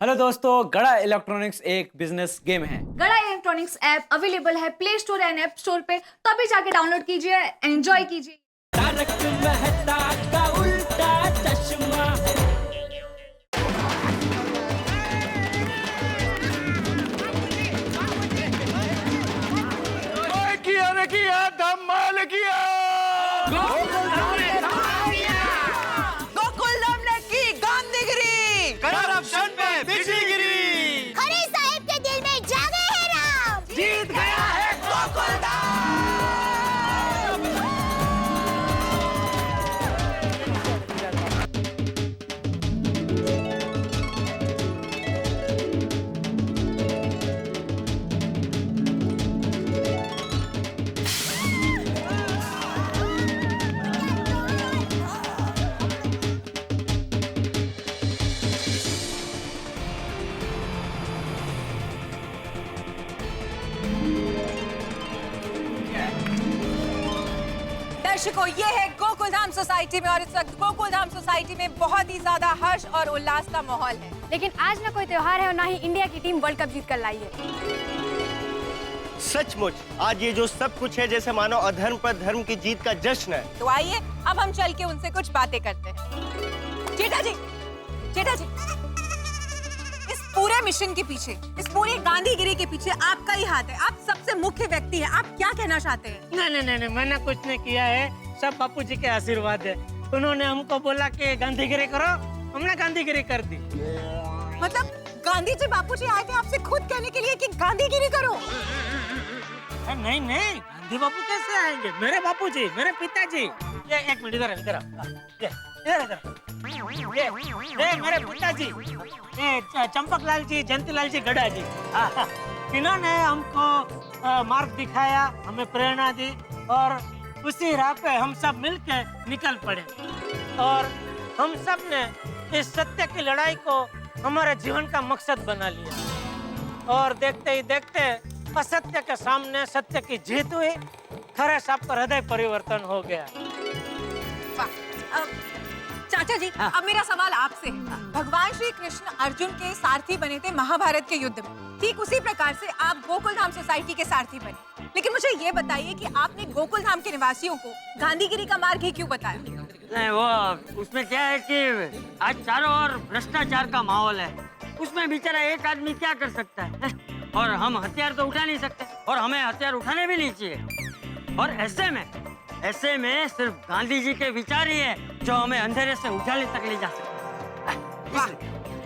Hello दोस्तों, गड़ा electronics एक बिजनेस गेम है। गड़ा इलेक्ट्रॉनिक्स ऐप अवेलेबल है play store and app store पे, तो अभी जाके डाउनलोड कीजिए, एंजॉय कीजिए। तारक मेहता का उल्टा चश्मा। किया ने किया, धमाल किया। गोकुल धाम ने की गांधीगिरी, करप्शन पे बिजलीगिरी, खरे साहिब के दिल में जागे है राम। जीत गया है गोकुल धाम। दर्शकों, ये है गोकुल धाम सोसाइटी में और इस वक्त गोकुल धाम सोसाइटी में बहुत ही ज्यादा हर्ष और उल्लास का माहौल है। लेकिन आज ना कोई त्योहार है और ना ही इंडिया की टीम वर्ल्ड कप जीत कर लाई है। सचमुच आज ये जो सब कुछ है जैसे मानो अधर्म पर धर्म की जीत का जश्न है। तो आइए अब हम चल के उनसे कुछ बातें करते हैं। जेठा जी, इस पूरे मिशन के पीछे, इस पूरे गांधीगिरी के पीछे आपका ही हाथ है। आप सबसे मुख्य व्यक्ति हैं। आप क्या कहना चाहते हैं? नहीं, मैंने कुछ नहीं किया है, सब बापू जी के आशीर्वाद है। उन्होंने हमको बोला कि गांधीगिरी करो, हमने गांधीगिरी कर दी। मतलब गांधी जी, बापू जी आए थे आपसे खुद कहने के लिए कि गांधीगिरी करो? नहीं, गांधी बापू कैसे आएंगे? मेरे बापू जी, मेरे पिताजी। ये एक मिनट, इधर ये मेरे पिताजी, ये चंपकलाल जी, जयंतीलाल जी गड़ा जी, इन्होंने हमको मार्ग दिखाया, हमें प्रेरणा दी और उसी राह पे हम सब मिलके निकल पड़े और हम सब ने इस सत्य की लड़ाई को हमारे जीवन का मकसद बना लिया और देखते ही देखते असत्य के सामने सत्य की जीत हुई। खरे साहब का हृदय परिवर्तन हो गया। चाचा जी, अब मेरा सवाल आपसे है। भगवान श्री कृष्ण अर्जुन के सारथी बने थे महाभारत के युद्ध में, ठीक उसी प्रकार से आप गोकुल धाम सोसाइटी के सारथी बने। लेकिन मुझे ये बताइए कि आपने गोकुल धाम के निवासियों को गांधीगिरी का मार्ग ही क्यों बताया? नहीं, वो उसमें क्या है कि आज चारों ओर भ्रष्टाचार का माहौल है। उसमें बेचारा एक आदमी क्या कर सकता है? और हम हथियार तो उठा नहीं सकते और हमें हथियार उठाने भी नहीं चाहिए। और ऐसे में सिर्फ गांधी जी के विचार ही है जो हमें अंधेरे से उजाले तक ले जा सकते। वाह,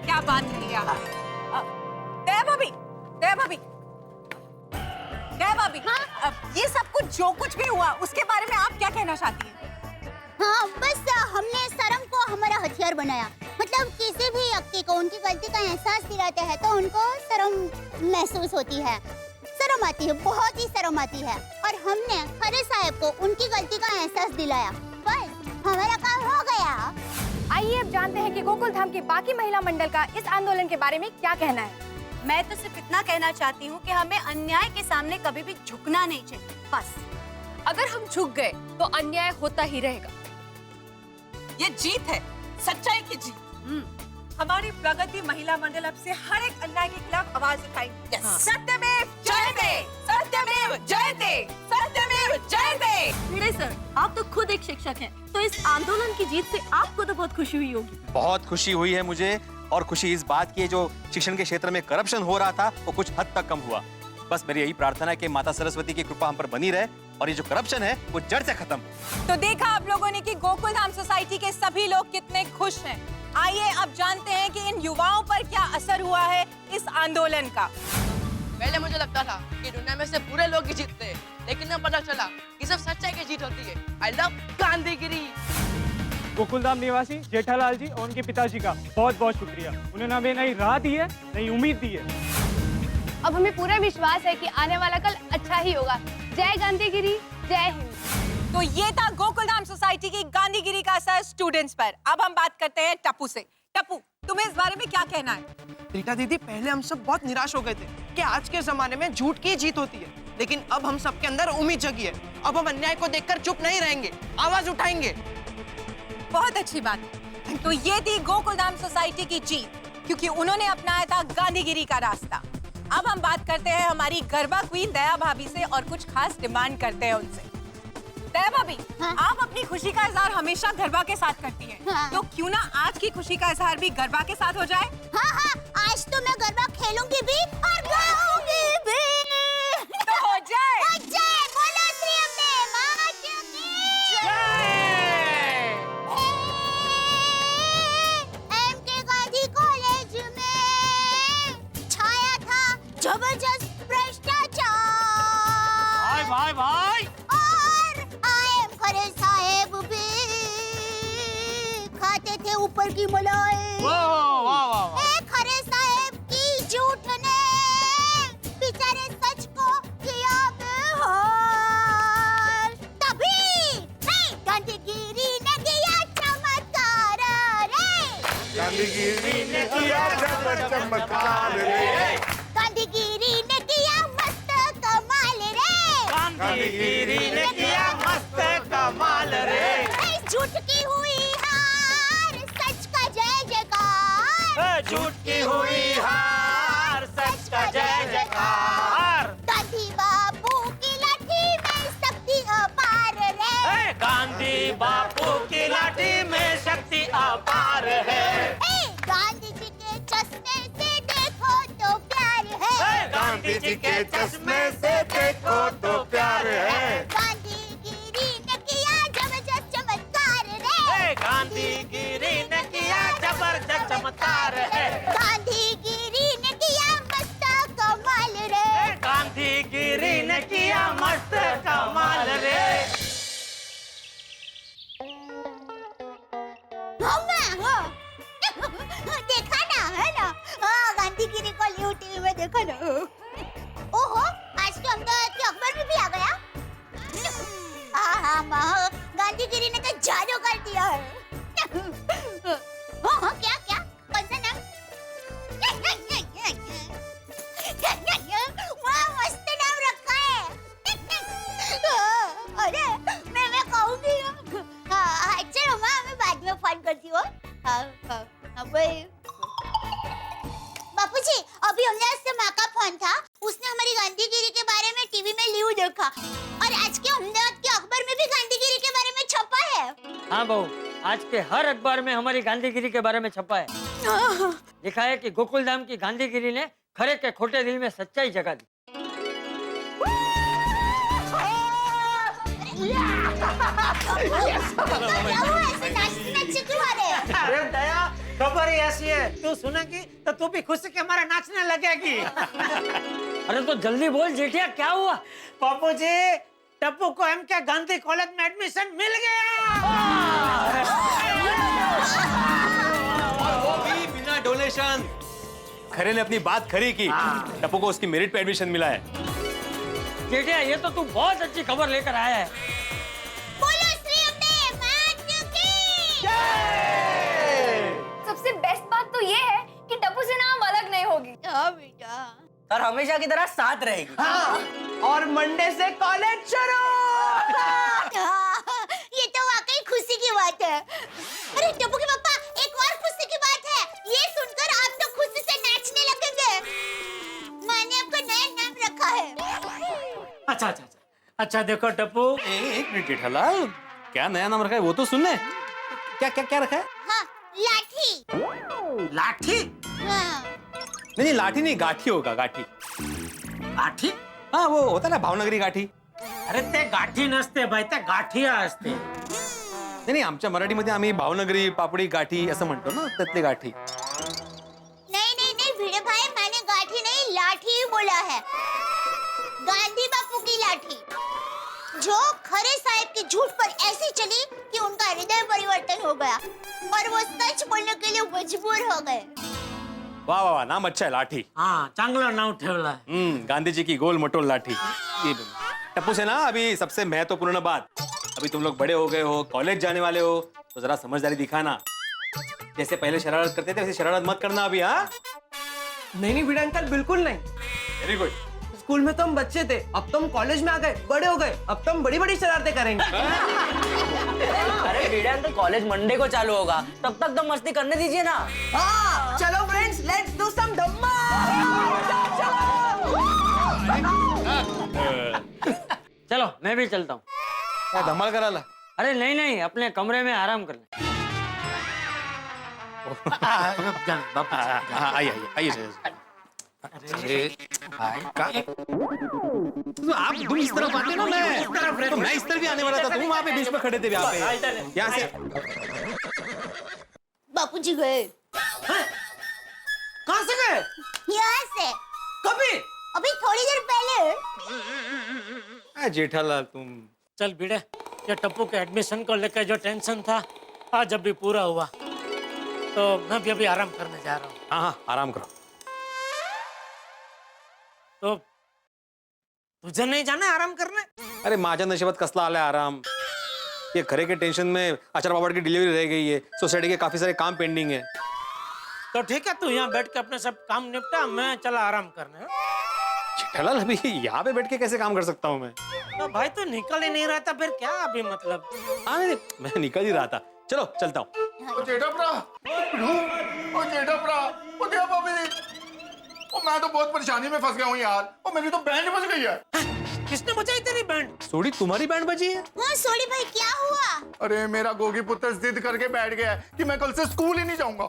क्या बात कही आप। दया भाभी, हाँ? ये सब कुछ जो कुछ भी हुआ उसके बारे में आप क्या कहना चाहती हैं? हाँ, बस हमने शर्म को हमारा हथियार बनाया। मतलब किसी भी व्यक्ति को उनकी गलती का एहसास दिलाते हैं तो उनको शर्म महसूस होती है, शर्म आती है, बहुत ही शर्म आती है। और हमने खरे साहब को उनकी गलती का एहसास दिलाया, बस हमारा काम हो गया। आइए अब जानते हैं कि गोकुल धाम की बाकी महिला मंडल का इस आंदोलन के बारे में क्या कहना है। मैं तो सिर्फ इतना कहना चाहती हूँ कि हमें अन्याय के सामने कभी भी झुकना नहीं चाहिए, बस। अगर हम झुक गए तो अन्याय होता ही रहेगा। ये जीत है, सच्चाई की जीत। हमारी प्रगति महिला मंडल अब से हर एक अन्याय के खिलाफ आवाज उठाएंगे। सत्यमेव जयते, सत्यमेव जयते, सत्यमेव जयते। भिड़े सर, आप तो खुद एक शिक्षक हैं, तो इस आंदोलन की जीत से आपको तो बहुत खुशी हुई होगी। बहुत खुशी हुई है मुझे, और खुशी इस बात की है जो शिक्षण के क्षेत्र में करप्शन हो रहा था वो कुछ हद तक कम हुआ। बस मेरी यही प्रार्थना है कि माता सरस्वती की कृपा हम पर बनी रहे और ये जो करप्शन है वो जड़ से खत्म। तो देखा आप लोगों ने कि गोकुल धाम सोसाइटी के सभी लोग कितने खुश हैं। आइए अब जानते हैं कि इन युवाओं पर क्या असर हुआ है इस आंदोलन का। पहले मुझे लगता था कि दुनिया में से बुरे लोग ही जीतते हैं, लेकिन अब पता चला कि सिर्फ सच्चाई की जीत होती है। I love Gandhigiri. गोकुलधाम निवासी जेठालाल जी और उनके पिताजी का बहुत बहुत शुक्रिया। उन्होंने हमें नई राह दी है, नई उम्मीद दी है। अब हमें पूरा विश्वास है कि आने वाला कल अच्छा ही होगा। जय गांधीगिरी, जय हिंद। तो ये था गोकुल धाम सोसाइटी की गांधीगिरी का असर स्टूडेंट्स पर। अब हम बात करते हैं टप्पू से। टप्पू, तुम्हें इस बारे में क्या कहना है? रीटा दीदी, पहले हम सब बहुत निराश हो गए थे कि आज के जमाने में झूठ की जीत होती है, लेकिन अब हम सबके अंदर उम्मीद जगी है। अब हम अन्याय को देखकर चुप नहीं रहेंगे, आवाज उठाएंगे। बहुत अच्छी बात। तो ये थी गोकुल धाम सोसाइटी की जीत। क्योंकि उन्होंने अपनाया था गांधीगिरी का रास्ता। अब हम बात करते हैं हमारी गरबा क्वीन दया भाभी से और कुछ खास डिमांड करते हैं उनसे। दया भाभी, हाँ? आप अपनी खुशी का इजहार हमेशा गरबा के साथ करती हैं, हाँ? तो क्यों ना आज की खुशी का इजहार भी गरबा के साथ हो जाए? हाँ हाँ, आज तो मैं गरबा खेलूंगी भी और गाऊंगी भी। तो हो जाए। हो जाए, बोलो श्री अम्बे माँ की एमके गांधी कॉलेज में छाया था जबरदस्त भ्रष्टाचार। भाई भाई और आएम खरे साहेब भी खाते थे ऊपर की मलाई। वाह वाह वाह। ए खरे साहेब की झूठ ने बेचारे सच को किया बेहाल। तभी गांधीगिरी ने किया चमत्कार रे। गांधीगिरी ने किया चमत्कार रे। गांधीगिरी ने किया मस्त कमाल रे। गांधीगिरी ने किया मस्त कमाल रे। झूठ की हुई हार, सच का जय जयकार। झूठ की हुई हार, सच का जय जयकार। गांधी बापू की लाठी में शक्ति अपार रे। गांधी बापू की लाठी में शक्ति अपार है। गांधी जी के चश्मे से देखो तो प्यार है। गांधी जी के चश्मे से देखो तो प्यार है। गांधीगिरी ने किया जबरदस्त चमत्कार रे। गांधीगिरी ने किया जबरदस्त चमत्कार है। गांधीगिरी ने किया मस्त कमाल रे। गांधीगिरी ने किया मस्त कमाल रे। देखा ना, है ना? हाँ, गांधीगिरी को न्यू टीवी में देखा ना। ओहो, आज तो अहमदाबाद के अखबार में भी आ गया। हाँ माँ, गांधीगिरी ने तो जादू कर दिया है। हाँ, क्या क्या? कौन सा नाम? वाह, मस्त नाम रखा है। अरे, मैं कहूँगी। हाँ, चलो माँ, मैं बाद में फोन करती हूँ। हाँ, भाई। बापूजी, अभी हमने से माँ का फोन था, उसने हमारी गांधीगिरी के बारे में टीवी में न्यूज़ देखा और आज के अहमदाबाद के अखबार में भी गांधीगिरी के बारे में छपा है। हाँ बहू, आज के हर अखबार में हमारी गांधीगिरी के बारे में छपा है। लिखा है कि गोकुल धाम की गांधीगिरी ने खरे के खोटे दिल में सच्चाई जगा दी। अरे दया, खबर ही ऐसी है, तू सुनेगी तो तू भी खुशी के मारे नाचने लगेगी। अरे तो जल्दी बोल जेठिया, क्या हुआ? पापू जी, टप्पू को एमके गांधी कॉलेज में एडमिशन मिल गया। और वो भी बिना डोनेशन। खरे ने अपनी बात खरी की। टप्पू को उसकी मेरिट पे एडमिशन मिला है। जेठिया, ये तो तू बहुत अच्छी खबर लेकर आया है। बोलो श्री अम्बे माँ की सबसे बेस्ट बात तो ये है कि टप्पू से ना हम अलग नहीं होगी। हाँ बेटा। और हमेशा की तरह साथ रहेगी। हाँ, और मंडे से कॉलेज शुरू। ये तो वाकई खुशी की बात है। अरे टप्पू के पापा, एक और खुशी की बात है। ये सुनकर आप तो खुशी से नाचने लगेंगे। मैंने आपका नया नाम रखा है। अच्छा, अच्छा देखो टप्पू। एक मिनट जेठालाल, क्या नया नाम रखा है वो तो सुनने। क्या रखा है? हाँ, लाठी। लाठी? हाँ। नहीं, लाठी नहीं, गाठी होगा। गाठी? हाँ, वो होता ना भावनगरी गाठी। अरे ते गाठी नसते बाई, ते गाठिया असते। नाही आमच्या मराठीमध्ये आम्ही भावनगरी पापडी गाठी असं म्हणतो ना, त्यातली गाठी. नहीं भिड़े भाई, मैंने गाठी नहीं लाठी ही बोला है। गांधी बापू की लाठी, जो खरे साहब की झूठ पर ऐसी चली कि उनका हृदय परिवर्तन हो गया और वो सच बोलने के लिए मजबूर हो गए। वाह वाह वाह, नाम अच्छा है, लाठी. हाँ, चांगला नाम ठेवला है. गांधी जी की गोल मटोल लाठी. टप्पू से ना अभी सबसे महत्वपूर्ण बात, अभी तुम लोग बड़े हो गए हो, कॉलेज जाने वाले हो, तो जरा समझदारी दिखाना. जैसे पहले शरारत करते थे वैसे शरारत मत करना अभी. हाँ नहीं भिड़े अंकल, बिल्कुल नहीं. Very good. स्कूल में तो हम बच्चे थे, अब तो हम कॉलेज में आ गए, बड़े हो गए, अब तो हम बड़ी बड़ी शरारतें करेंगे. अरे भिड़े अंकल, कॉलेज मंडे को चालू होगा, तब तक तो मस्ती करने दीजिए ना. हाँ, चलो फ्रेंड्स, लेट्स डू सम धम्मा। चलो मैं भी चलता हूँ। क्या धमाल करा ला? अरे नहीं नहीं, अपने कमरे में आराम कर ले। आइए आइए आइए। तो आप तुम इस तरफ आते ना, मैं इस तरफ भी आने वाला था। तुम वहाँ पे बीच में खड़े थे यहाँ पे। यहाँ से बापूजी गए। कहाँ से गए? यहाँ से। कभी? अभी थोड़ी देर पहले। जेठालाल तुम चल भिड़े, ये टप्पू के एडमिशन को लेकर जो टेंशन था आज अभी पूरा हुआ, तो मैं भी अभी आराम करने जा रहा हूँ। हाँ हाँ आराम करो। तो तुझे नहीं जाना है आराम करने? अरे माझ्या नशिबात कसला आलाय आराम। ये घरे के टेंशन में आचार बाबा की डिलीवरी रह गई है, सोसाइटी के काफी सारे काम पेंडिंग है। तो ठीक है, तू यहाँ बैठ के अपने सब काम निपटा, मैं चला आराम करने। जेठालाल अभी यहाँ पे बैठ के कैसे काम कर सकता हूँ मैं? तो भाई तू निकल ही नहीं रहा था, फिर क्या अभी मतलब? हाँ नहीं, मैं निकल ही रहा था। चलो चलता हूँ। मैं तो बहुत परेशानी में फंस गया हूँ यार। और मेरी तो बैंड बज गई है। किसने बजाई तेरी बैंड? सोडी तुम्हारी बैंड बजी है? हाँ सोडी भाई क्या हुआ? अरे मेरा गोगी पुत्र जिद करके बैठ गया है कि मैं कल से स्कूल ही नहीं जाऊंगा।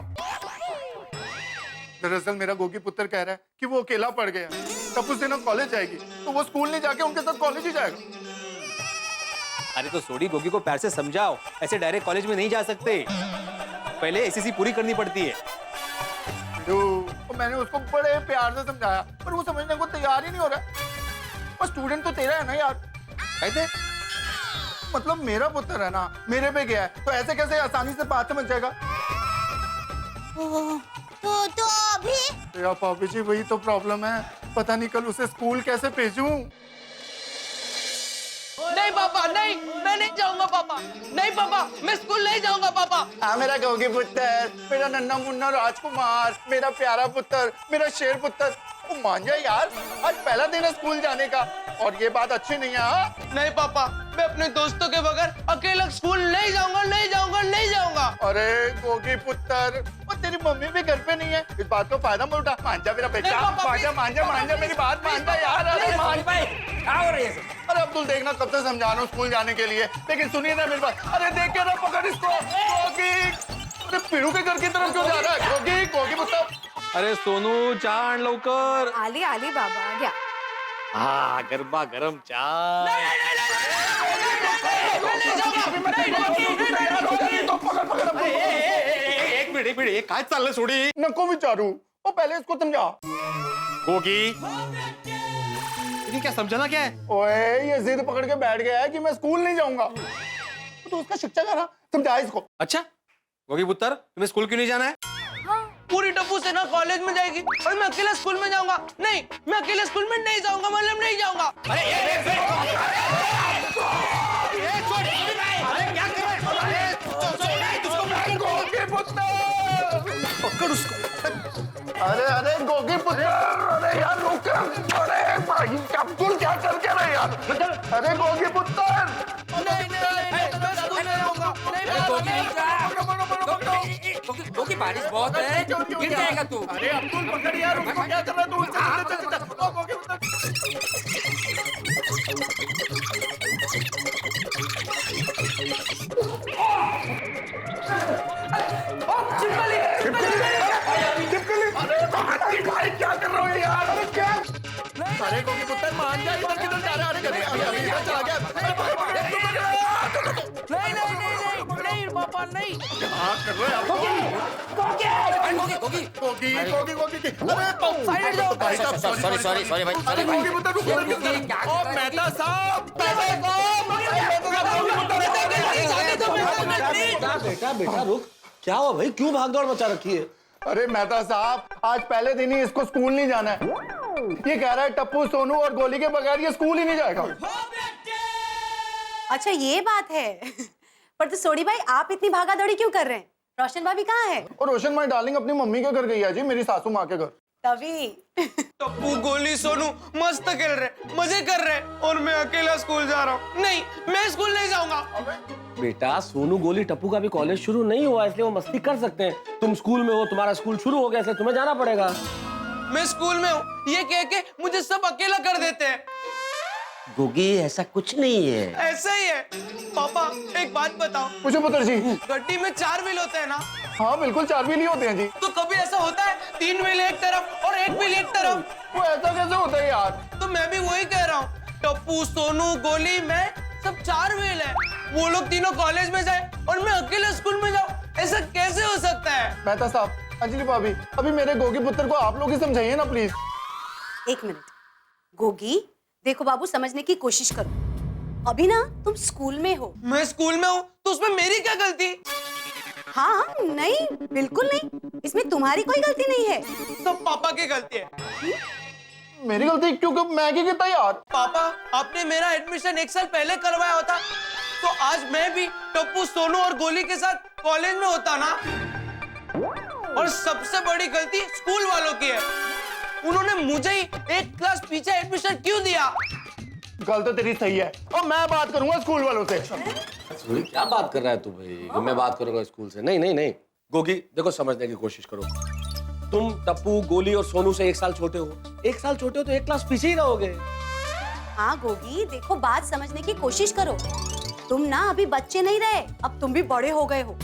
दरअसल मेरा गोगी पुत्र कह रहा है कि वो अकेला पड़ गया, तब उस दिन कॉलेज जाएगी तो वो स्कूल नहीं जाके उनके साथ कॉलेज ही जाएगा। अरे तो सोडी गोगी को प्यार से समझाओ, ऐसे डायरेक्ट कॉलेज में नहीं जा सकते, पहले एसएससी पूरी करनी पड़ती है। तो मैंने उसको बड़े प्यार से समझाया, पर वो समझने को तैयार ही नहीं हो रहा। और स्टूडेंट तो तेरा है ना यार। कहते मतलब मेरा पुत्र है ना, मेरे पे गया है, तो ऐसे कैसे आसानी से बात समझ जाएगा? तो अभी? या पापी जी वही तो प्रॉब्लम है, पता नहीं कल उसे स्कूल कैसे भेजूं। नहीं पापा नहीं, मैं नहीं जाऊंगा पापा। नहीं पापा, मैं स्कूल नहीं जाऊंगा पापा। हाँ मेरा गोगी पुत्र, मेरा नन्हा मुन्ना राजकुमार, मेरा प्यारा पुत्र, मेरा शेर पुत्र, तू मान जा यार, आज पहला दिन है स्कूल जाने का और ये बात अच्छी नहीं है। हाँ? नहीं पापा, मैं अपने दोस्तों के बगैर अकेला स्कूल नहीं जाऊंगा, नहीं जाऊंगा, नहीं जाऊंगा। अरे गोगी पुत्र, और तेरी मम्मी भी घर पे नहीं है, इस बात को फायदा मत उठा। मान जा मेरा बेटा, मान जा मेरी बात मान जा यार। अरे मान भाई, क्या हो रही है? अरे अब्दुल देखना कब से समझा रहा हूँ स्कूल जाने के लिए, लेकिन सुनिए ना मेरी बात। अरे देख के ना पकड़ इसको। गोगी, अरे पीड़ू के घर की तरफ क्यों जा रहा है? गोगी, गोगी पुत्र। अरे सोनू चाण लवकर। आली आली बाबा आ गया। हाँ गरबा गरम चाय। एक मिनिट काय चाललंय सोडी? नको विचारू, वो पहले इसको समझा। गोगी ये क्या समझाना क्या है? ओए ये जिद पकड़ के बैठ गया है कि मैं स्कूल नहीं जाऊंगा, तो उसका शिक्षा करा, समझा इसको। अच्छा गोगी पुत्र, तुम्हें स्कूल क्यों नहीं जाना है? पूरी टप्पू से ना कॉलेज में जाएगी और मैं अकेला स्कूल में जाऊंगा। नहीं, मैं अकेले स्कूल में नहीं जाऊंगा, मतलब नहीं जाऊंगा। पकड़ उसको। अरे गोगी पुत्र, अरे यार रुक। अरे भाई अब्दुल क्या करके रहे यार? अरे गोगी पुत्र, क्योंकि बारिश बहुत है, गिर जाएगा तू। अरे अब्दुल पकड़ यार उसको, क्या कर रहा है तू? भाई क्या कर रहे हो यार? अरे क्या? अरे गोगी पुत्र मान जा, इधर किधर जा रहा है? अरे इधर चला गया। नहीं पापा नहीं। क्या कर रहे हो आप? गोगी। अरे साइड जाओ। सॉरी भाई। अरे गोगी पुत्र रुको। ओ मेहता साहब, बेटा रुक, क्या हुआ भाई, क्यों भागदौड़ मचा रखी है? अरे मेहता साहब, आज पहले दिन ही इसको स्कूल नहीं जाना है। ये कह रहा है टप्पू, सोनू और गोली के बगैर ये स्कूल ही नहीं जाएगा। अच्छा ये बात है। पर तो सोडी भाई आप इतनी भागा दौड़ी क्यों कर रहे हैं? रोशन भाभी कहाँ है? और रोशन माई डार्लिंग अपनी मम्मी के घर गई है जी, मेरी सासू माँ के घर। तभी टप्पू गोली सोनू मस्त खेल रहे, मजे कर रहे, और मैं अकेला स्कूल जा रहा हूँ। नहीं, मैं स्कूल नहीं जाऊंगा। बेटा सोनू गोली टप्पू का भी कॉलेज शुरू नहीं हुआ, इसलिए वो मस्ती कर सकते हैं। तुम स्कूल में हो, तुम्हारा स्कूल शुरू हो गया, इसलिए तुम्हें जाना पड़ेगा। मैं स्कूल में हूँ ये कह के मुझे सब अकेला कर देते हैं। गोगी ऐसा कुछ नहीं है। ऐसा ही है। पापा एक बात बताओ। पूछो पुत्र जी। गड्डी में 4 व्हील होते हैं ना? हाँ बिल्कुल 4 व्हील ही होते हैं जी। तो कभी ऐसा होता है 3 व्हील एक तरफ और 1 व्हील एक तरफ? वो ऐसा कैसे होता है यार? तो मैं भी वही कह रहा हूँ, टप्पू सोनू गोली मैं सब 4 व्हील है। वो लोग तीनों कॉलेज में जाए और मैं अकेले स्कूल में जाऊँ, ऐसा कैसे हो सकता है? मेहता साहब, अंजलि भाभी, अभी मेरे गोगी पुत्र को आप लोग ही समझाइए ना प्लीज। 1 मिनट। गोगी देखो बाबू, समझने की कोशिश करो। अभी ना तुम स्कूल में हो। मैं स्कूल में हूँ तो उसमें मेरी क्या गलती? हाँ नहीं, बिल्कुल नहीं, इसमें तुम्हारी कोई गलती नहीं है। सब पापा की गलती है। मेरी गलती क्योंकि मैं क्या कहता यार? पापा आपने मेरा एडमिशन 1 साल पहले करवाया होता तो आज मैं भी टप्पू सोनू और गोली के साथ कॉलेज में होता ना। और सबसे बड़ी गलती स्कूल वालों की है, उन्होंने मुझे ही 1 क्लास पीछे एडमिशन क्यों दिया? गल तो तेरी सही है और मैं बात करूंगा स्कूल वालों से। क्या बात कर रहा है तू भाई? मैं बात करूंगा स्कूल से? नहीं नहीं नहीं गोगी, देखो समझने की कोशिश करो। तुम टप्पू गोली और सोनू से 1 साल छोटे हो। 1 साल छोटे हो तो 1 क्लास पीछे ही रहोगे। हाँ गोगी देखो, बात समझने की कोशिश करो। तुम ना अभी बच्चे नहीं रहे, अब तुम भी बड़े हो गए हो।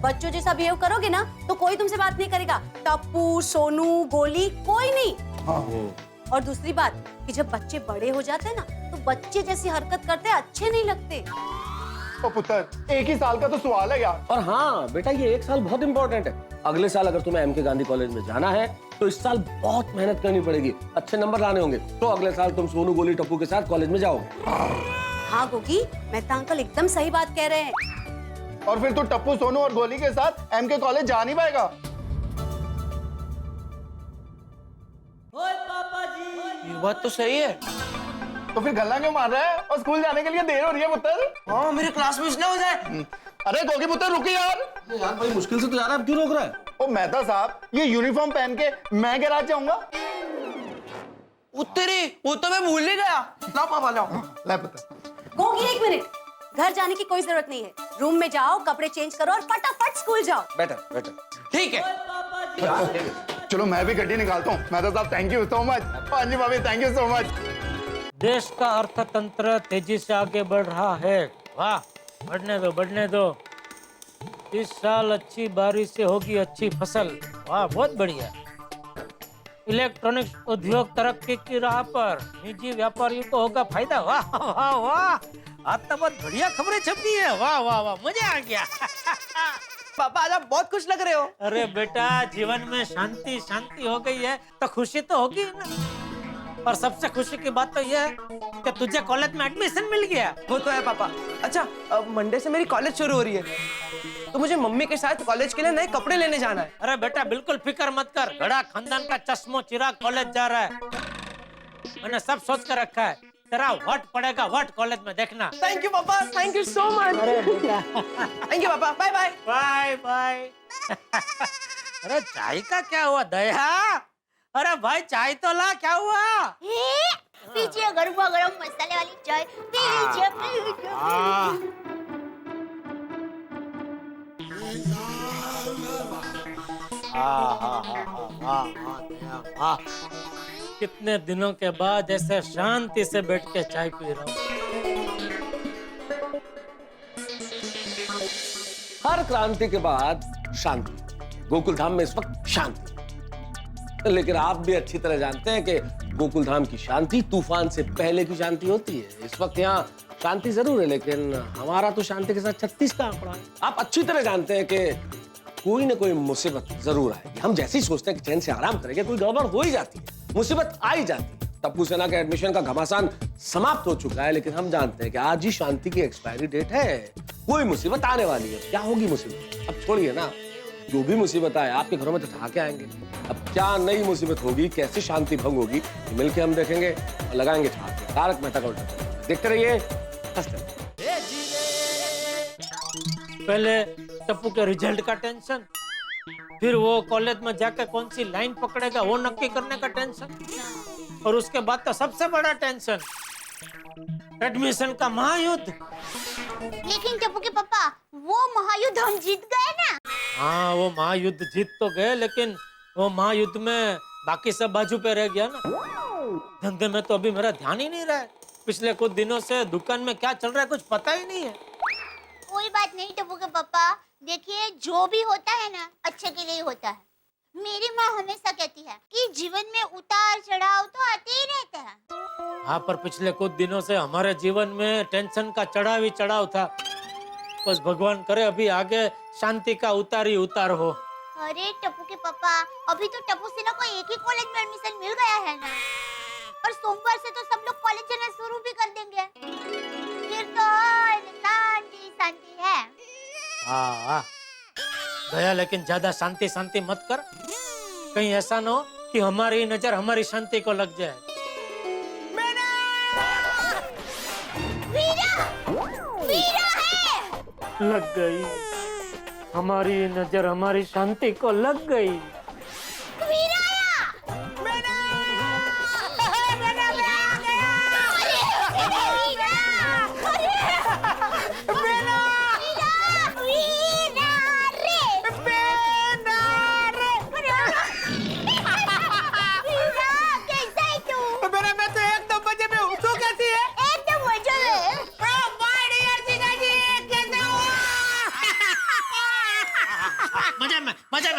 बच्चों जैसा बिहेव करोगे ना तो कोई तुमसे बात नहीं करेगा। टप्पू सोनू गोली कोई नहीं। और दूसरी बात कि जब बच्चे बड़े हो जाते हैं ना तो बच्चे जैसी हरकत करते अच्छे नहीं लगते। ओ पुत्र, 1 ही साल का तो सवाल है यार। और हाँ बेटा, ये 1 साल बहुत इंपॉर्टेंट है। अगले साल अगर तुम्हें एमके गांधी कॉलेज में जाना है तो इस साल बहुत मेहनत करनी पड़ेगी, अच्छे नंबर लाने होंगे, तो अगले साल तुम सोनू गोली टप्पू के साथ कॉलेज में जाओगे। हाँ गोगी, मेहता अंकल एकदम सही बात कह रहे हैं। और फिर तू टप्पू सोनू और गोली के साथ एमके कॉलेज जा नहीं पाएगा। ये बात तो सही है। तो फिर गल्ला क्यों मार रहा है और स्कूल जाने के लिए देर हो रही है पुत्र? हाँ मेरे क्लास मिस ना हो जाए। अरे गोगी पुत्र रुकी यार। यार भाई मुश्किल से तो जा रहा है, क्यों रोक रहा है? ओ मेहता साहब, ये यूनिफॉर्म पहन के मैं गैराज जाऊंगा? उत्तरी, वो तो मैं भूल ही गया। ला पापा लाओ। ले पुत्र। गोगी 1 मिनट, घर जाने की कोई जरूरत नहीं है। रूम में जाओ, कपड़े चेंज करो और फटाफट स्कूल जाओ। Better better. ठीक है। चलो मैं भी गड्डी निकालता हूँ। मेहता साहब thank you so much. Anjali भाभी थैंक यू सो मच। देश का अर्थतंत्र तेजी से आगे बढ़ रहा है। वाह, बढ़ने दो बढ़ने दो। इस साल अच्छी बारिश से होगी अच्छी फसल। वाह बहुत बढ़िया। इलेक्ट्रॉनिक्स उद्योग तरक्की की राह पर, निजी व्यापारियों को होगा फायदा। वाह वाह वाह, आज तो बहुत बढ़िया खबरें छपी है। वाह वाह वाह, मजा आ गया। पापा आज आप बहुत खुश लग रहे हो। अरे बेटा, जीवन में शांति शांति हो गई है तो खुशी तो होगी ना। और सबसे खुशी की बात तो यह है कि तुझे कॉलेज में एडमिशन मिल गया। वो तो है पापा। अच्छा, अब मंडे से मेरी कॉलेज शुरू हो रही है तो मुझे मम्मी के साथ कॉलेज के लिए नए कपड़े लेने जाना है। अरे बेटा बिल्कुल फिक्र मत कर, बड़ा खानदान का चश्मो चिराग कॉलेज जा रहा है। मैंने सब सोच कर रखा है, तेरा वट पड़ेगा वट कॉलेज में, देखना। थैंक यू पापा, थैंक यू सो मच। अरे बेटा थैंक यू पापा, बाय बाय बाय बाय। अरे चाय का क्या हुआ दया? अरे भाई चाय तो ला, क्या हुआ? पीछे गरमा गरम मसाले वाली चाय पीछे कितने दिनों के बाद ऐसे शांति से बैठ के चाय पी रहा हूँ। हर क्रांति के बाद शांति। गोकुल धाम में इस वक्त शांति, लेकिन आप भी अच्छी तरह जानते हैं कि गोकुल धाम की शांति तूफान से पहले की शांति होती है। इस वक्त यहाँ शांति जरूर है, लेकिन हमारा तो शांति के साथ 36 का आंकड़ा है। आप अच्छी तरह जानते हैं कि कोई ना कोई मुसीबत जरूर आएगी। हम जैसे ही सोचते हैं कि चैन से आराम करेंगे, कोई गड़बड़ हो ही जाती है, मुसीबत आ ही जाती है। टप्पू सेना के एडमिशन का घमासान समाप्त हो चुका है, लेकिन हम जानते हैं कि आज ही शांति की एक्सपायरी डेट है। कोई मुसीबत आने वाली है। क्या होगी मुसीबत? अब छोड़िए ना, जो भी मुसीबत आए आपके घरों में तो ठहाके आएंगे। अब क्या नई मुसीबत होगी, कैसे शांति भंग होगी, मिलके हम देखेंगे और लगाएंगे ठहाके। तारक मेहता का उल्टा चश्मा देखते रहिए, हंसते रहिए। पहले टप्पू के रिजल्ट का टेंशन, फिर वो कॉलेज में जाकर कौन सी लाइन पकड़ेगा वो नक्की करने का टेंशन, और उसके बाद तो सबसे बड़ा टेंशन एडमिशन का महायुद्ध। लेकिन टप्पू के पापा, वो महायुद्ध हम जीत गए ना। हाँ, वो महायुद्ध जीत तो गए, लेकिन वो महायुद्ध में बाकी सब बाजू पे रह गया ना। धंधे में तो अभी मेरा ध्यान ही नहीं रहा है। पिछले कुछ दिनों से दुकान में क्या चल रहा है कुछ पता ही नहीं है। कोई बात नहीं टप्पू के पापा, देखिए जो भी होता है ना अच्छे के लिए होता है। मेरी माँ हमेशा कहती है कि जीवन में उतार चढ़ाव तो आते ही रहते हैं। हाँ, पर पिछले कुछ दिनों से हमारे जीवन में टेंशन का चढ़ाव ही चढ़ाव था। बस भगवान करे अभी आगे शांति का उतार ही उतार हो। अरे टप्पू के पापा, अभी तो टप्पू सेना को एक ही कॉलेज में एडमिशन मिल गया है ना, और सोमवार से तो सब लोग कॉलेज जाना शुरू भी कर देंगे। फिर तो शांति शांति है। हाँ दया, लेकिन ज्यादा शांति शांति मत कर, कहीं ऐसा ना हो कि हमारी नजर हमारी शांति को लग जाए। वीरा! वीरा है! लग गई, हमारी नजर हमारी शांति को लग गई।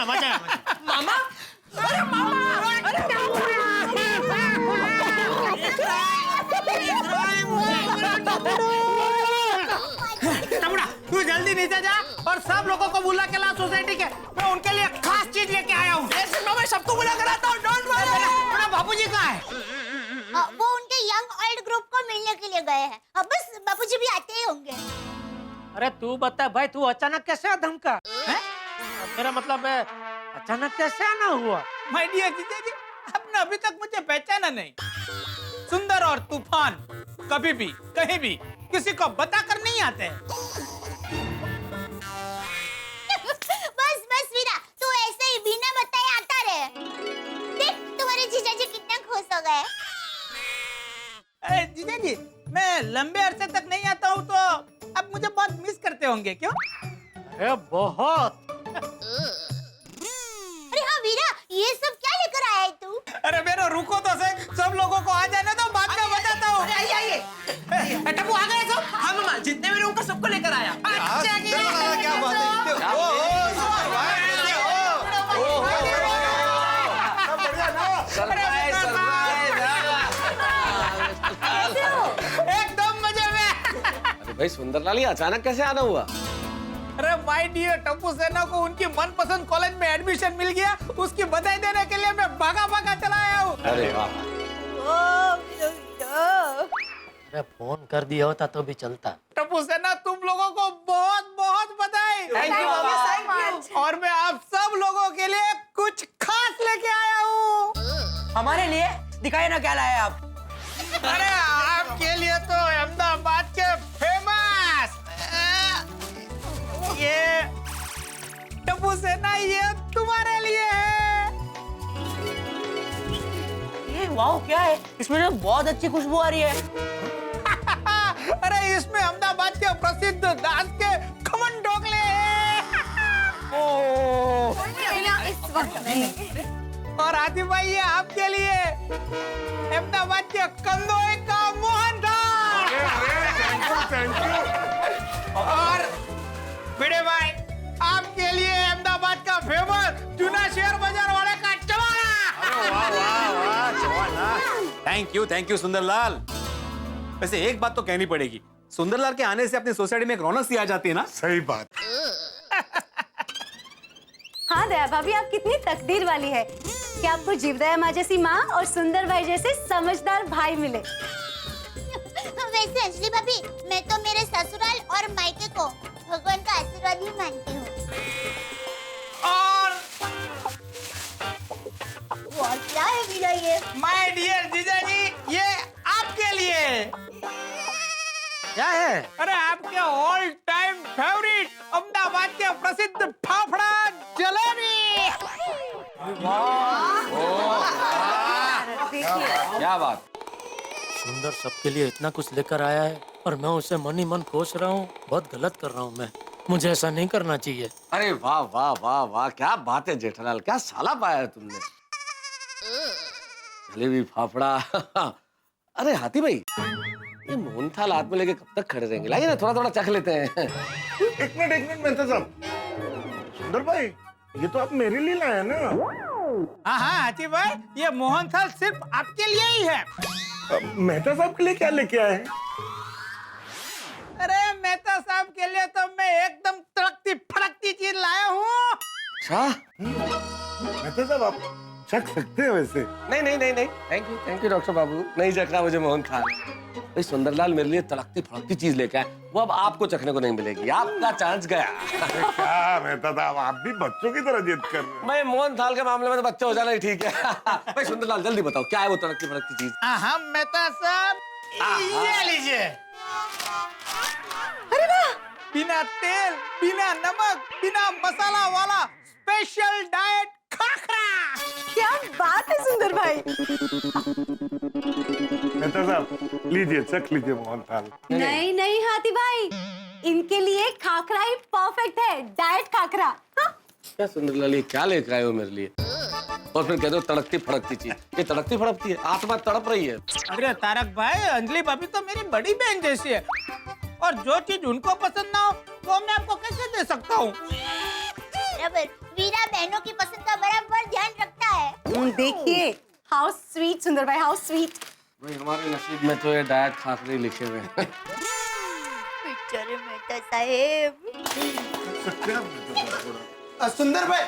मजा है। मामा, अरे मामा, तमुड़ा, तू जल्दी नीचे जा और सब लोगों को बुला के ला सोसाइटी के। मैं उनके लिए खास चीज लेके आया हूँ। मैं सबको बुला कर आता हूँ, डोंट वरी। मेरा बापूजी कहाँ है? वो उनके यंग ओल्ड ग्रुप को मिलने के लिए गए हैं। अब बस बापूजी भी आते ही होंगे। अरे तू बता भाई, तू अचानक कैसे धमका? मेरा मतलब है अचानक कैसे आना हुआ? माय डियर जीजा जी, आपने अभी तक मुझे पहचाना नहीं। सुंदर और तूफान कभी भी कहीं भी किसी को बताकर नहीं आते। बस बस वीरा, तू ऐसे ही बिना बताए आता रहे। देख तुम्हारे जीजा जी कितना खुश हो गए। अरे जीजा जी, मैं लंबे अरसे तक नहीं आता हूँ तो आप मुझे बहुत मिस करते होंगे, क्यों? अरे बहुत। अरे हाँ वीरा, ये सब क्या लेकर आया है तू? अरे मेरे रुको तो सही, सब लोगों को आ जाने दो, बाद में बताता हूँ। आइए, टप्पू आ गए सब? हाँ मामा, जितने भी लोगों को सबको लेकर आया। अच्छा क्या बात है? एकदम मजे में। अरे भाई सुंदरलाल, ये अचानक कैसे आना हुआ? अरे माय डियर टप्पू सेना को उनकी मनपसंद कॉलेज में एडमिशन मिल गया, उसकी बधाई देने के लिए मैं भागा भागा चला आया हूँ। अरे वाह। अरे फोन कर दिया होता तो भी चलता। टप्पू सेना, तुम लोगों को बहुत बहुत बधाई। थैंक यू मामा। और मैं आप सब लोगों के लिए कुछ खास लेके आया हूँ। हमारे लिए दिखाइए ना क्या लाए आप। अरे आपके लिए तो अहमदाबाद के फेमस ये टप्पू सेना, ये तुम्हारे लिए है। ये वाओ, क्या है इसमें? तो बहुत अच्छी खुशबू आ रही है। अरे इसमें अहमदाबाद के प्रसिद्ध दास के खमन ढोकले हैं। इस वक्त नहीं। और आदि भाई, ये आपके लिए अहमदाबाद के कंदोई का मोहन थाल। और भिड़े भाई, आपके लिए अहमदाबाद का फेमस चूना शेयर बाजार वाले का चवाना। Thank you Sundarlal. वैसे एक बात तो कहनी पड़ेगी, सुंदरलाल के आने से अपनी सोसाइटी में एक रौनक सी आ जाती है ना। सही बात। हाँ दया भाभी, आप कितनी तकदीर वाली है कि आपको जीवदया माँ जैसी माँ और सुंदर भाई जैसे समझदार भाई मिले। वैसे अंजलि भाभी, मैं तो मेरे ससुराल और मायके को भगवान का आशीर्वाद ही मानती हूँ। और क्या है वीरा ये? माय डियर जीजा जी, ये आपके लिए। क्या है? अरे आपके ऑल टाइम फेवरेट अहमदाबाद के प्रसिद्ध फाफड़ा जलेबी। क्या बात। सुंदर सबके लिए इतना कुछ लेकर आया है और मैं उसे मन ही मन कोस रहा हूँ। बहुत गलत कर रहा हूँ मैं, मुझे ऐसा नहीं करना चाहिए। अरे वाह वाह वाह वाह, क्या बात है जेठालाल, क्या साला पाया है तुमने। जलेबी फाफड़ा। अरे हाथी भाई, ये मोहनथाल हाथ में लेके कब तक खड़े रहेंगे? लाइए ना, थोड़ा थोड़ा चख लेते हैं। एक मिनट मेहता साहब। सुंदर भाई, ये तो आप मेरे लिए लाए ना। हाँ हाँ हाथी भाई, ये मोहनथाल सिर्फ आपके लिए ही है। मेहता साहब के लिए क्या लेके आए हैं? अरे मेहता साहब के लिए तो मैं एकदम तड़कती फड़कती चीज लाया हूँ। अच्छा मेहता साहब, आप चख सकते हैं वैसे। नहीं नहीं नहीं नहीं, थैंक यू डॉक्टर बाबू, नहीं चखना मुझे मोहनथाल। भाई सुंदरलाल मेरे लिए तड़कती फड़कती चीज लेके आए, वो अब आपको चखने को नहीं मिलेगी, आपका चांस गया। क्या मेहता साहब, आप भी बच्चों की तरह जिद कर रहे हैं। मैं मोहनथाल के मामले में तो बच्चा हो जाना ही ठीक है। भाई सुंदरलाल जल्दी बताओ, क्या है वो तड़कती फड़कती चीज? हाँ मेहता साहब, ये लीजिए। अरे वाह, बिना तेल, बिना नमक, बिना मसाला वाला स्पेशल डाइट खाखरा। क्या बात है सुंदर भाई। मेहता साहब लीजिए, चख लीजिए मोहनथाल। नहीं नहीं हाथी भाई, इनके लिए खाखरा ही परफेक्ट है, डाइट खाखरा। हाँ? क्या सुंदरलाल, ये क्या लेकर आए हो मेरे लिए? और फिर कह दो तड़कती फड़कती चीज, ये तड़कती फड़कती है, आत्मा तड़प रही है। अरे तारक भाई, अंजलि भाभी तो मेरी बड़ी बहन जैसी है, और जो चीज उनको पसंद ना हो वो मैं आपको कैसे दे सकता हूँ? वीरा बहनों की पसंद का बराबर ध्यान रखता है। देखिए, हाउ स्वीट सुंदर भाई, हाउ स्वीट। भाई हमारे नसीब में तो ये डाइट खाखरे लिखे हुए हैं। बेचारे मेहता साहेब। सुंदर भाई,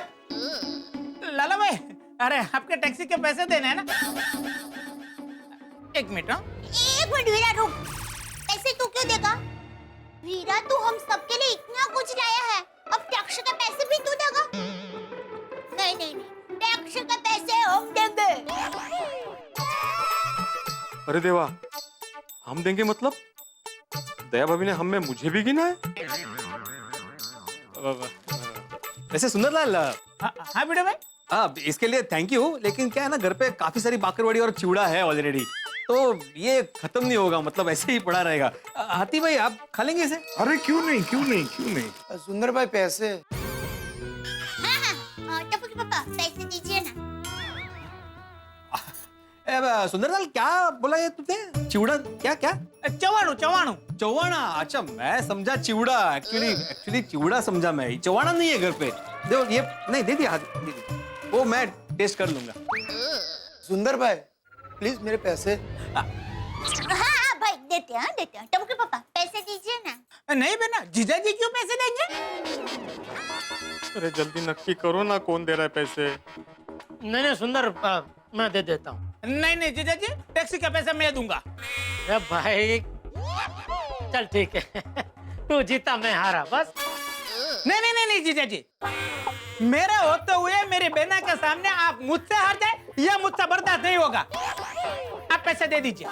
लाला भाई, अरे आपके टैक्सी के पैसे देने हैं ना? एक मिनट। एक मिनट वीरा, रुक। पैसे तू क्यों देगा? वीरा, तू हम सबके लिए इतना कुछ लाया है, अब टैक्स के पैसे भी तू देगा? नहीं, टैक्स के पैसे हम देंगे। अरे देवा, हम देंगे मतलब? दया भाभी ने हम में मुझे भी गिना है? वैसे सुंदरलाल, हाँ बेटा भाई, इसके लिए थैंक यू, लेकिन क्या है ना, घर पे काफी सारी बाकरवड़ी और चिवड़ा है ऑलरेडी, तो ये खत्म नहीं होगा, मतलब ऐसे ही पड़ा रहेगा। हाथी भाई, आप खा लेंगे इसे? अरे क्यों नहीं। सुंदर भाई पैसे। हाँ, टप्पू के पापा, पैसे दीजिए ना। सुंदरलाल, क्या बोला ये तुमने? चिवड़ा क्या? चवाणा। अच्छा, मैं समझा चिवड़ा। एक्चुअली चिवड़ा समझा मैं, चवाणा नहीं है घर पे। देखो ये, नहीं दे दिया, वो मैं टेस्ट कर लूंगा। सुंदर भाई प्लीज मेरे पैसे। हाँ भाई, देते हैं। टप्पू के पापा, पैसे दीजिए ना। नहीं बेटा, जीजा जी क्यों पैसे देंगे? अरे जल्दी नक्की करो ना, कौन दे रहा है पैसे? नहीं सुंदर, मैं दे देता हूँ। नहीं जीजा जी, टैक्सी का पैसा मैं दूंगा। अरे भाई चल ठीक है, तू जीता मैं हारा, बस। नहीं जीजा जी, मेरे होते हुए मेरी बहना के सामने आप मुझसे हार जाए, यह मुझसे बर्दाश्त नहीं होगा। आप पैसे दे दीजिए।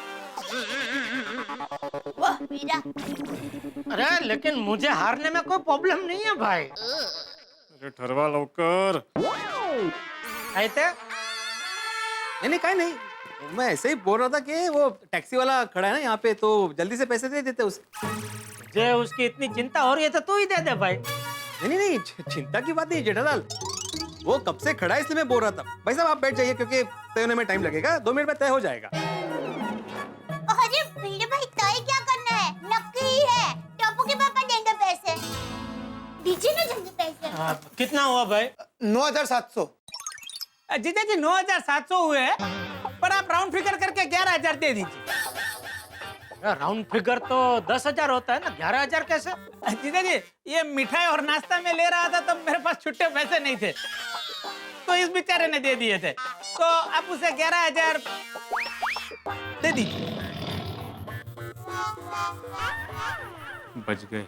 वाह वीरा। अरे लेकिन मुझे हारने में कोई प्रॉब्लम नहीं है भाई। अरे ठरवा लवकर। ऐसे नहीं, काय नहीं, मैं ऐसे ही बोल रहा था कि वो टैक्सी वाला खड़ा है ना यहाँ पे, तो जल्दी से पैसे दे देते उसे। जे उसकी इतनी चिंता हो रही है तो तू ही दे दे भाई। नहीं, चिंता की बात नहीं जेठालाल, वो कब से खड़ा है इसलिए मैं बोल रहा था। भाई साहब आप बैठ जाइए, क्योंकि तय होने में टाइम लगेगा, 2 मिनट में तय हो जाएगा। अरे वीरा भाई, तय क्या करना है? नक्की ही है, टप्पू के पापा देंगे पैसे। दीजिए ना जल्दी पैसे। कितना हुआ भाई? 9,700। जीजा जी 9,700 हुए हैं, पर आप राउंड फिगर करके 11,000 दे दीजिए। राउंड फिगर तो 10,000 होता है ना, 11,000 कैसे? जीजा जी, ये मिठाई और नाश्ता में ले रहा था तब मेरे पास छुट्टे पैसे नहीं थे, तो इस बेचारे ने दे दिए थे, तो आप उसे 11,000 दे दीजिए। बच गए।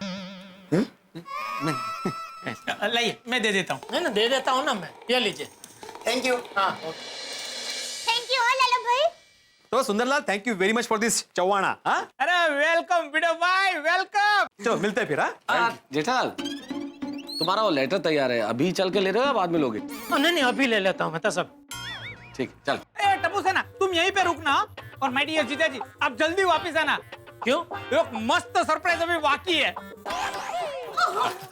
लाइए, मैं दे देता हूँ। नहीं दे देता हूँ ना मैं, ये लीजिए। Thank you. हाँ, थैंक यू लाला भाई। तो Sundarlal, thank you very much for this चवाणा। अरे वेलकम बिडो भाई, वेलकम। चलो मिलते हैं फिर। जेठालाल, तुम्हारा वो लेटर तैयार है, अभी चल के ले रहे हो या बाद में लोगे? नहीं अभी ले लेता हूँ मैं तो सब। ठीक, चल। ए टप्पू सेना, तुम यहीं पे रुकना और माय डियर जीजा जी आप जल्दी वापस आना। क्यों? एक मस्त सरप्राइज अभी बाकी है।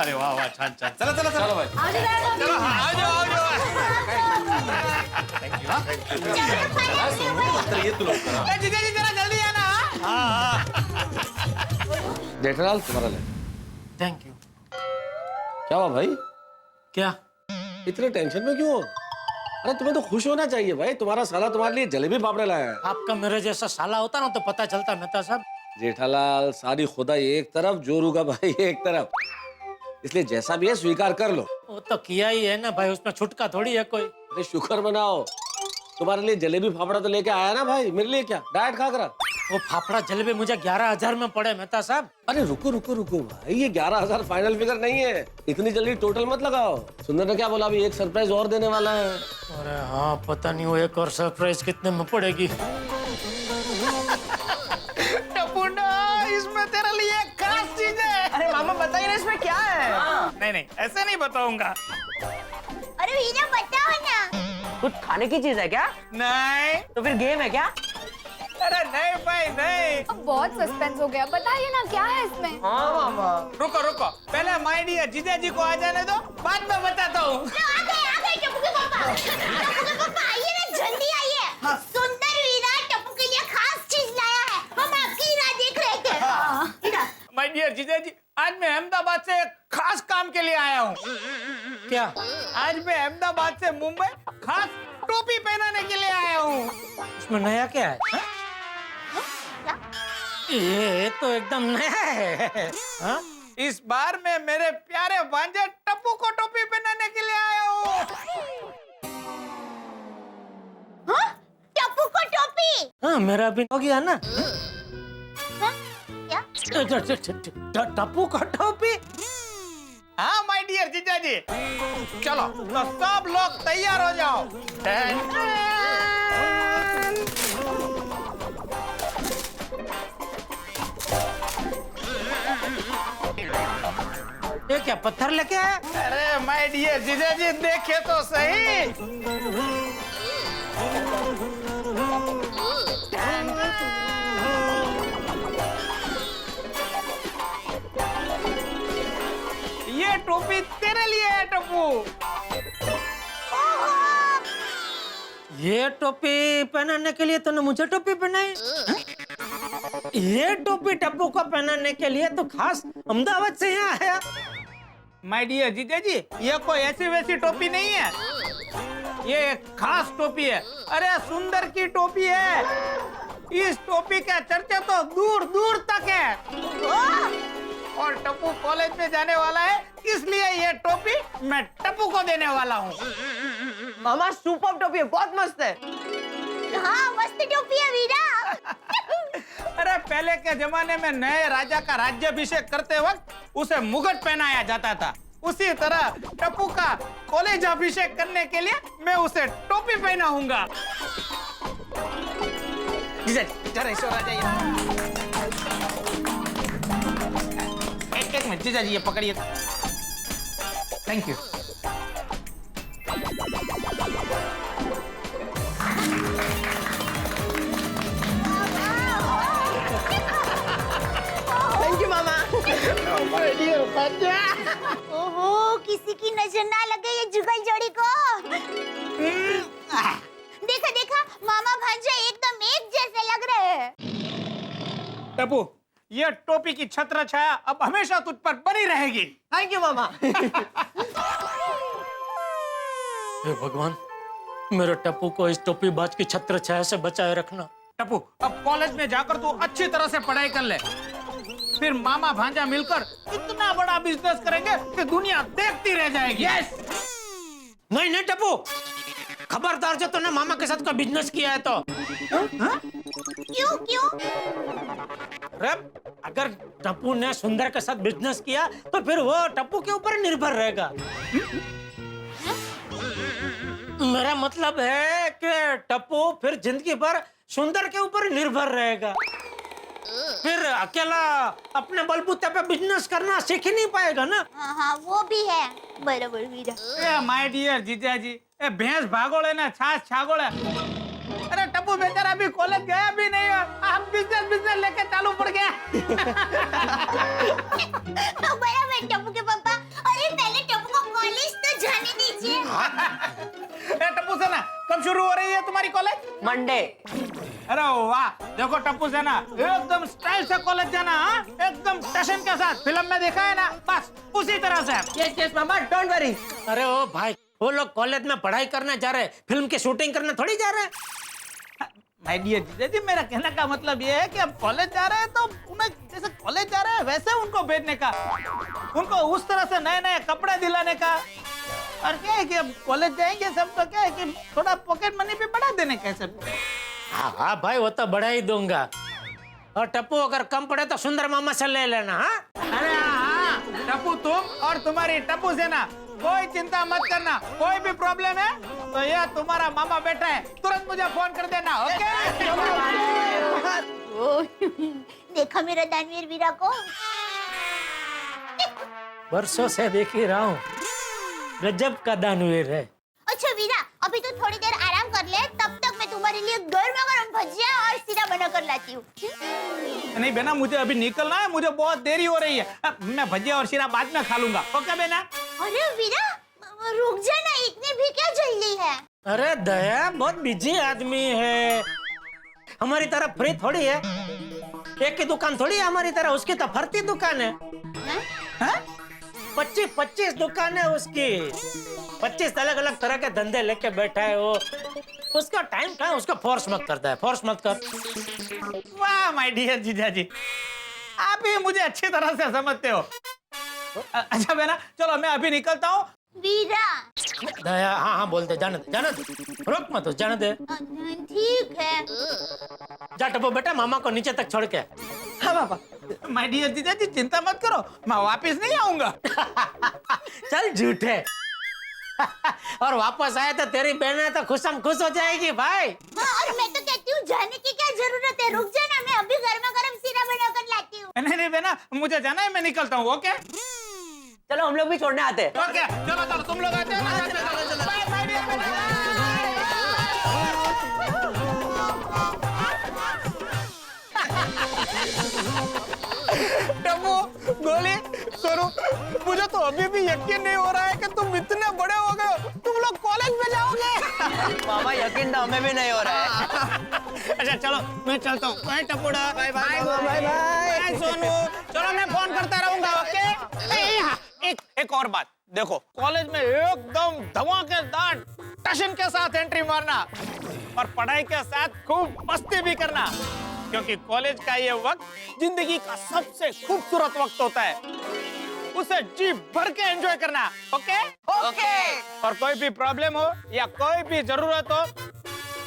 अरे वाह वाह, छान छान। चलो चलो चलो भाई, चलो हाँ, आओ जाओ। ये तू लोग करा। ए, जीजा जी जरा जल्दी आना। हाँ। जेठालाल तुम्हारा ले। Thank you. क्या हुआ भाई? क्या? इतने टेंशन में क्यों हो? अरे तुम्हें तो खुश होना चाहिए भाई, तुम्हारा साला तुम्हारे लिए जलेबी फाफड़े लाया है। आपका मेरे जैसा साला होता ना तो पता चलता मेहता साहब। जेठालाल सारी खुदाई एक तरफ, जोरू का भाई एक तरफ, इसलिए जैसा भी है स्वीकार कर लो। वो तो किया ही है ना भाई, उसमें छुटका थोड़ी है कोई। अरे शुक्र मनाओ, तुम्हारे लिए जलेबी फाफड़ा तो लेके आया ना भाई, मेरे लिए क्या डाइट खा कर। वो फाफड़ा जलेबी मुझे 11,000 में पड़े मेहता साहब। अरे रुको रुको रुको भाई, ये 11,000 फाइनल फिगर नहीं है, इतनी जल्दी टोटल मत लगाओ। सुंदर ने क्या बोला, अभी एक सरप्राइज और देने वाला है। अरे हाँ, पता नहीं वो एक और सरप्राइज कितने में पड़ेगी। टपुंडा, इसमें तेरे लिए खास चीज है। अरे मामा बताइए ना इसमें क्या है? नहीं ऐसे नहीं बताऊंगा। अरे वीरा बताओ ना। कुछ खाने की चीज है क्या? नहीं। तो फिर गेम है क्या? अरे नहीं भाई नहीं। अब बहुत सस्पेंस हो गया, बताइए ना क्या है इसमें। हाँ मामा। रुको पहले माय डियर जीजा जी को आ जाने दो, बाद में बताता हूँ। आ गए टप्पू के पापा। टप्पू के पापा आइए ना, जल्दी आइए। सुंदर वीरा टप्पू के लिए खास चीज लाया है, हम आपकी राह देख रहे थे। माय डियर जीजा जी, आज मैं अहमदाबाद से एक खास काम के लिए आया हूँ। क्या? आज मैं अहमदाबाद से मुंबई खास टोपी पहनाने के लिए आया हूँ। इसमें नया क्या है? ये तो एकदम नया है। हाँ? इस बार मैं मेरे प्यारे भांजे टप्पू को टोपी पहनाने के लिए आया हूँ। हाँ? टप्पू को टोपी? हाँ, मेरा भी हो गया ना। हाँ? क्या? टप्पू को टोपी? हाँ माय डियर जीजा जी, चलो तो सब लोग तैयार हो जाओ। ये क्या पत्थर लेके आया? अरे माय डियर जीजा जी देखे तो सही। ये टोपी तेरे लिए है टप्पू। ये टोपी पहनाने के लिए तूने मुझे टोपी पहनाई? ये टोपी टप्पू को पहनाने के लिए तो खास अहमदाबाद से यहाँ आया। माय डियर जीजा जी, ये कोई ऐसी वैसी टोपी नहीं है, ये एक खास टोपी है। अरे सुंदर की टोपी है। इस टोपी के चर्चे तो दूर दूर तक है। और टप्पू कॉलेज में जाने वाला है, इसलिए ये टोपी मैं टप्पू को देने वाला हूँ। मामा सुपर टोपी है, बहुत मस्त है। हाँ मस्त टोपी है वीरा। अरे पहले के जमाने में नए राजा का राज्याभिषेक करते वक्त उसे मुकुट पहनाया जाता था, उसी तरह टप्पू का कॉलेज अभिषेक करने के लिए मैं उसे टोपी पहनाऊंगा। जीजा जी जरा इस ओर आ जाइए। एक मिनट जीजा जी, ये पकड़िए। Thank you. थैंक यू मामा। ओहो, किसी की नजर ना लगे ये जुगल जोड़ी को। देखा देखा, मामा भांजा एकदम एक जैसे लग रहे हैं। टप्पू, ये टोपी की छत्र छाया अब हमेशा तुझ पर बनी रहेगी। थैंक यू मामा। हे भगवान, मेरे टप्पू को इस टोपी बाज की छत्र छाया से बचाए रखना। टप्पू, अब कॉलेज में जाकर तू अच्छी तरह से पढ़ाई कर ले, फिर मामा भांजा मिलकर इतना बड़ा बिजनेस करेंगे कि दुनिया देखती रह जाएगी। यस। नहीं नहीं टप्पू, खबरदार जो तूने मामा के साथ का बिजनेस किया है तो। क्यों क्यों? अगर टप्पू ने सुंदर के साथ बिजनेस किया तो फिर वो टप्पू के ऊपर निर्भर रहेगा। मेरा मतलब है कि टप्पू फिर जिंदगी भर सुंदर के ऊपर निर्भर रहेगा। फिर अकेला अपने बलबूते पे बिजनेस करना सीख ही नहीं पाएगा ना। हाँ हाँ वो भी है, बराबर वीरा। ए माय डियर जीजाजी, ए भैंस भागोड़े ना छाछ छागोड़े। अरे टप्पू बेचारा अभी कॉलेज गया भी नहीं है, आप बिजनेस लेके चालू पड़ गया। बराबर टप्पू के पापा। अरे पहले टप्पू को कॉलेज तो जाने दीजिए। ए टप्पू सेना, कब शुरू हो रही है तुम्हारी कॉलेज? मंडे। अरे वाह, देखो टप्पू सेना, एकदम स्टाइल से कॉलेज जाना, हाँ? एकदम टशन के साथ। फिल्म में देखा है ना, बस उसी तरह से। Yes yes mama, don't worry. अरे ओ भाई, वो लोग कॉलेज में पढ़ाई करने जा रहे हैं, फिल्म की शूटिंग करने थोड़ी जा रहे हैं। माय डियर जीजाजी, मेरा कहने का मतलब ये है कि अब कॉलेज जा रहे हैं तो उन्हें जैसे कॉलेज जा रहे हैं वैसे उनको भेजने का, उनको उस तरह से नए नए कपड़े दिलाने का। और क्या है कि अब कॉलेज जाएंगे सब तो क्या है कि थोड़ा पॉकेट मनी भी बढ़ा देने का सब। हाँ भाई, वो तो बढ़ा ही दूंगा। और टप्पू अगर कम पड़े तो सुंदर मामा से ले लेना। हाँ अरे हाँ, टप्पू तुम और तुम्हारी टप्पू सेना, कोई चिंता मत करना। कोई भी प्रॉब्लम है तो ये तुम्हारा मामा बैठा है, तुरंत मुझे फोन कर देना। ओके? देखा मेरा दानवीर वीरा को। वर्षों से देख ही रहा हूँ, गजब का दानवीर है। अच्छा वीरा, अभी तो थोड़ी देर आराम कर ले, तब तक मैं तुम्हारे लिए गर्मा गर्म भजिया और सीरा बना कर लाती हूँ। नहीं बेना, मुझे अभी निकलना है, मुझे बहुत देरी हो रही है। मैं भजिया और शीरा बाद में खा लूंगा। ओके बेना? अरे वीरा रुक जाना, इतनी भी क्या जल्दी है? अरे दया बहुत बिजी आदमी है, हमारी तरह फ्री थोड़ी है। एक की दुकान थोड़ी है हमारी तरह, उसकी तो फरती दुकान है। 25 दुकान है उसकी, 25 अलग अलग तरह के धंधे लेके बैठा है वो। उसका टाइम कहाँ, उसको फोर्स मत करता है, फोर्स मत कर। वाह माय डियर जीजाजी, आप ही मुझे अच्छी तरह से समझते हो। अच्छा बेना, चलो मैं अभी निकलता हूँ। वीरा दया, हाँ हाँ बोलते, जाने दे, रोक मत, जाने दे। ठीक है। जा टप्पू बेटा, मामा को नीचे तक छोड़ के। हाँ पापा। माय डियर जीजाजी, चिंता मत करो, मैं वापस नहीं आऊंगा। चल झूठे। और वापस आए तो तेरी बहन तो खुश हो जाएगी भाई। हाँ, और मैं तो कहती हूँ जाने की क्या जरूरत है, रुक जाना, मैं अभी गर्मा गर्म सीरा बनाकर लाती हूँ। नहीं बेना, मुझे जाना है, मैं निकलता हूँ। ओके चलो हम लोग भी छोड़ने आते हैं। ओके चलो तुम लोग आते हैं। बाय बाय डियर बेना। टप्पू, गोली, सोनू, मुझे तो अभी भी यकीन नहीं हो रहा है कि तुम इतने बड़े हो गए हो, तुम लोग कॉलेज में जाओगे। मामा यकीन तो हमें भी नहीं हो रहा है। अच्छा चलो मैं चलता हूँ। बाय टप्पूड़ा, bye bye bye bye Sonu, चलो मैं फोन करता रहूंगा। ओके? एक और बात देखो, कॉलेज में एकदम धमाकेदार टशन के साथ एंट्री मारना और पढ़ाई के साथ खूब मस्ती भी करना, क्योंकि कॉलेज का ये वक्त जिंदगी का सबसे खूबसूरत वक्त होता है, उसे जी भर के एंजॉय करना। ओके? ओके। और कोई भी प्रॉब्लम हो या कोई भी जरूरत हो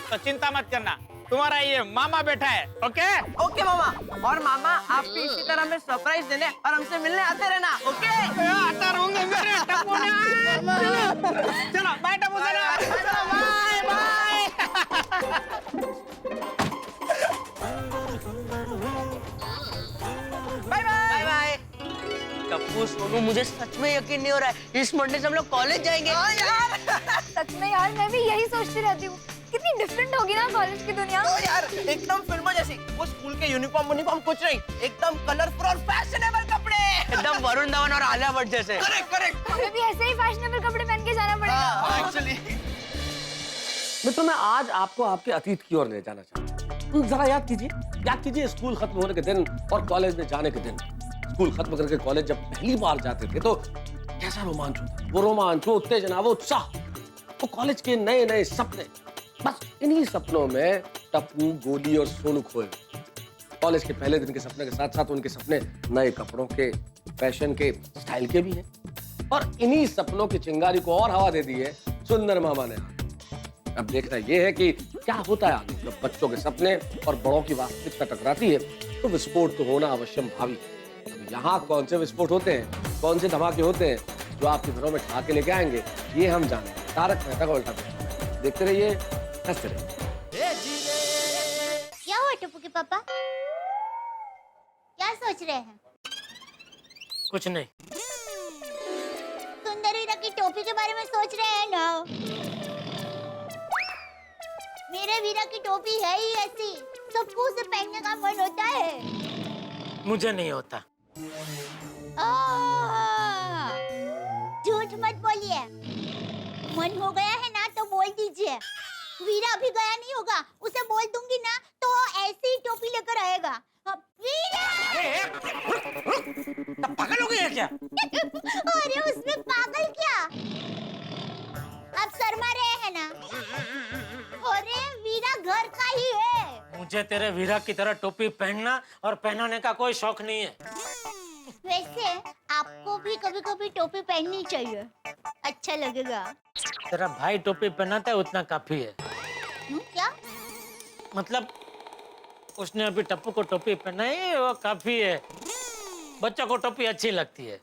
तो चिंता मत करना, तुम्हारा ये मामा बैठा है। ओके? ओके मामा। और मामा, आप भी इसी तरह में सरप्राइज देने और हमसे मिलने आते रहना। ओके? आता रहूंगा मेरे टप्पू ने। चलो बाय टप्पू, चलो bye bye. Bye bye bye. Tappu, Sonu, मुझे सच में यकीन नहीं हो रहा है, इस मंडे से हम लोग कॉलेज जाएंगे। यार सच में यार, मैं भी यही सोचती रहती हूँ, कितनी डिफरेंट होगी ना कॉलेज की दुनिया। यार एकदम फिल्मों जैसी, वो स्कूल के यूनिफॉर्म कुछ नहीं, एकदम कलरफुल और फैशनेबल कपड़े, एकदम वरुण धवन और आलिया भट्ट जैसे। करेक्ट। हमें भी ऐसे ही फैशनेबल कपड़े पहन के जाना पड़ेगा। एक्चुअली मित्रों, मैं आज आपको आपके अतीत की ओर ले जाना चाहता हूँ। जरा याद कीजिए स्कूल खत्म होने के दिन और कॉलेज में जाने के दिन। स्कूल खत्म करके कॉलेज जब पहली बार जाते थे तो कैसा रोमांच होता, वो रोमांच, वो उत्तेजना, वो उत्साह, वो कॉलेज के नए नए सपने। बस इन्हीं सपनों में टप्पू, गोली और सोनू खोए। कॉलेज के पहले दिन के सपने के साथ साथ उनके सपने नए कपड़ों के, फैशन के, स्टाइल के भी हैं। और इन्हीं सपनों की चिंगारी को और हवा दे दी है सुंदर मामा ने। अब देखना यह है कि क्या होता है आगे जब बच्चों के सपने और बड़ों की वास्तविकता टकराती है, तो विस्फोट तो होना अवश्यम भावी। यहाँ कौन से विस्फोट होते हैं, कौन से धमाके होते हैं जो आपके घरों में ठाके लेके आएंगे, ये हम जानेंगे। तारक मेहता का उल्टा चश्मा देखते रहिए, हंसते रहिए। क्या हुआ टप्पू के पापा? क्या सोच रहे हैं? कुछ नहीं। सुंदर वीरा की टोपी के बारे में सोच रहे हैं ना? मेरे वीरा की टोपी है ही ऐसी, सबको उसे पहनने का मन होता है। मुझे नहीं होता। झूठ मत बोलिए, मन हो गया है ना तो बोल दीजिए। वीरा अभी गया नहीं होगा, उसे बोल दूंगी ना तो ऐसी ही टोपी लेकर आएगा। वीरा! पागल हो गई है क्या? अरे उसमें पागल क्या? आप शर्मा रहे हैं ना? अरे वीरा घर का ही है। मुझे तेरे वीरा की तरह टोपी पहनना और पहनाने का कोई शौक नहीं है। वैसे आपको भी कभी-कभी टोपी पहननी चाहिए, अच्छा लगेगा। तेरा भाई टोपी पहनाता है उतना काफी है। क्या? मतलब उसने अभी टप्पू को टोपी पहनाई, वो काफी है। बच्चों को टोपी अच्छी लगती है।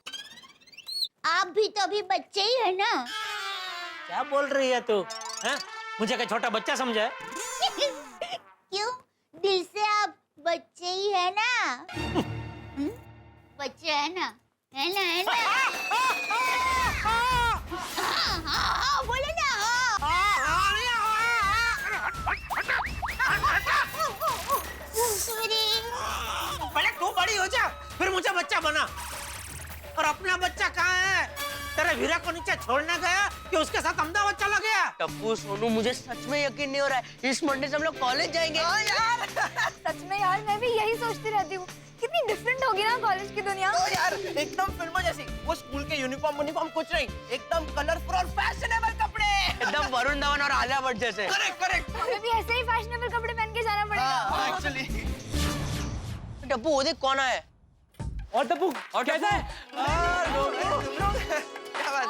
आप भी तो अभी बच्चे ही है ना? क्या बोल रही है तू? हैं? मुझे क्या छोटा बच्चा समझा है? क्यों? दिल से आप बच्चे ही है ना? बच्चे है ना? है ना? है ना? हाँ, बोले ना। पहले तू बड़ी हो जा, फिर मुझे बच्चा बना। और अपना बच्चा कहाँ है? तेरे वीरा को नीचे छोड़ने गया कि उसके साथ अहमदाबाद चला गया? टप्पू सोनू, मुझे सच में यकीन नहीं हो रहा है, इस मंडे से हम लोग कॉलेज जाएंगे। यार सच में यार, मैं भी यही सोचती रहती हूँ, कितनी डिफरेंट होगी ना कॉलेज की दुनिया। तो यार एकदम फिल्मों जैसी, वो स्कूल के यूनिफॉर्म कुछ नहीं, एकदम कलरफुल और फैशनेबल कपड़े, एकदम वरुण धवन और आलिया भट्ट जैसे। करेक्ट। हमें भी ऐसे ही फैशनेबल कपड़े पहन के जाना पड़ेगा। एक्चुअली टप्पू वो देख कौन है? और टप्पू कैसा है?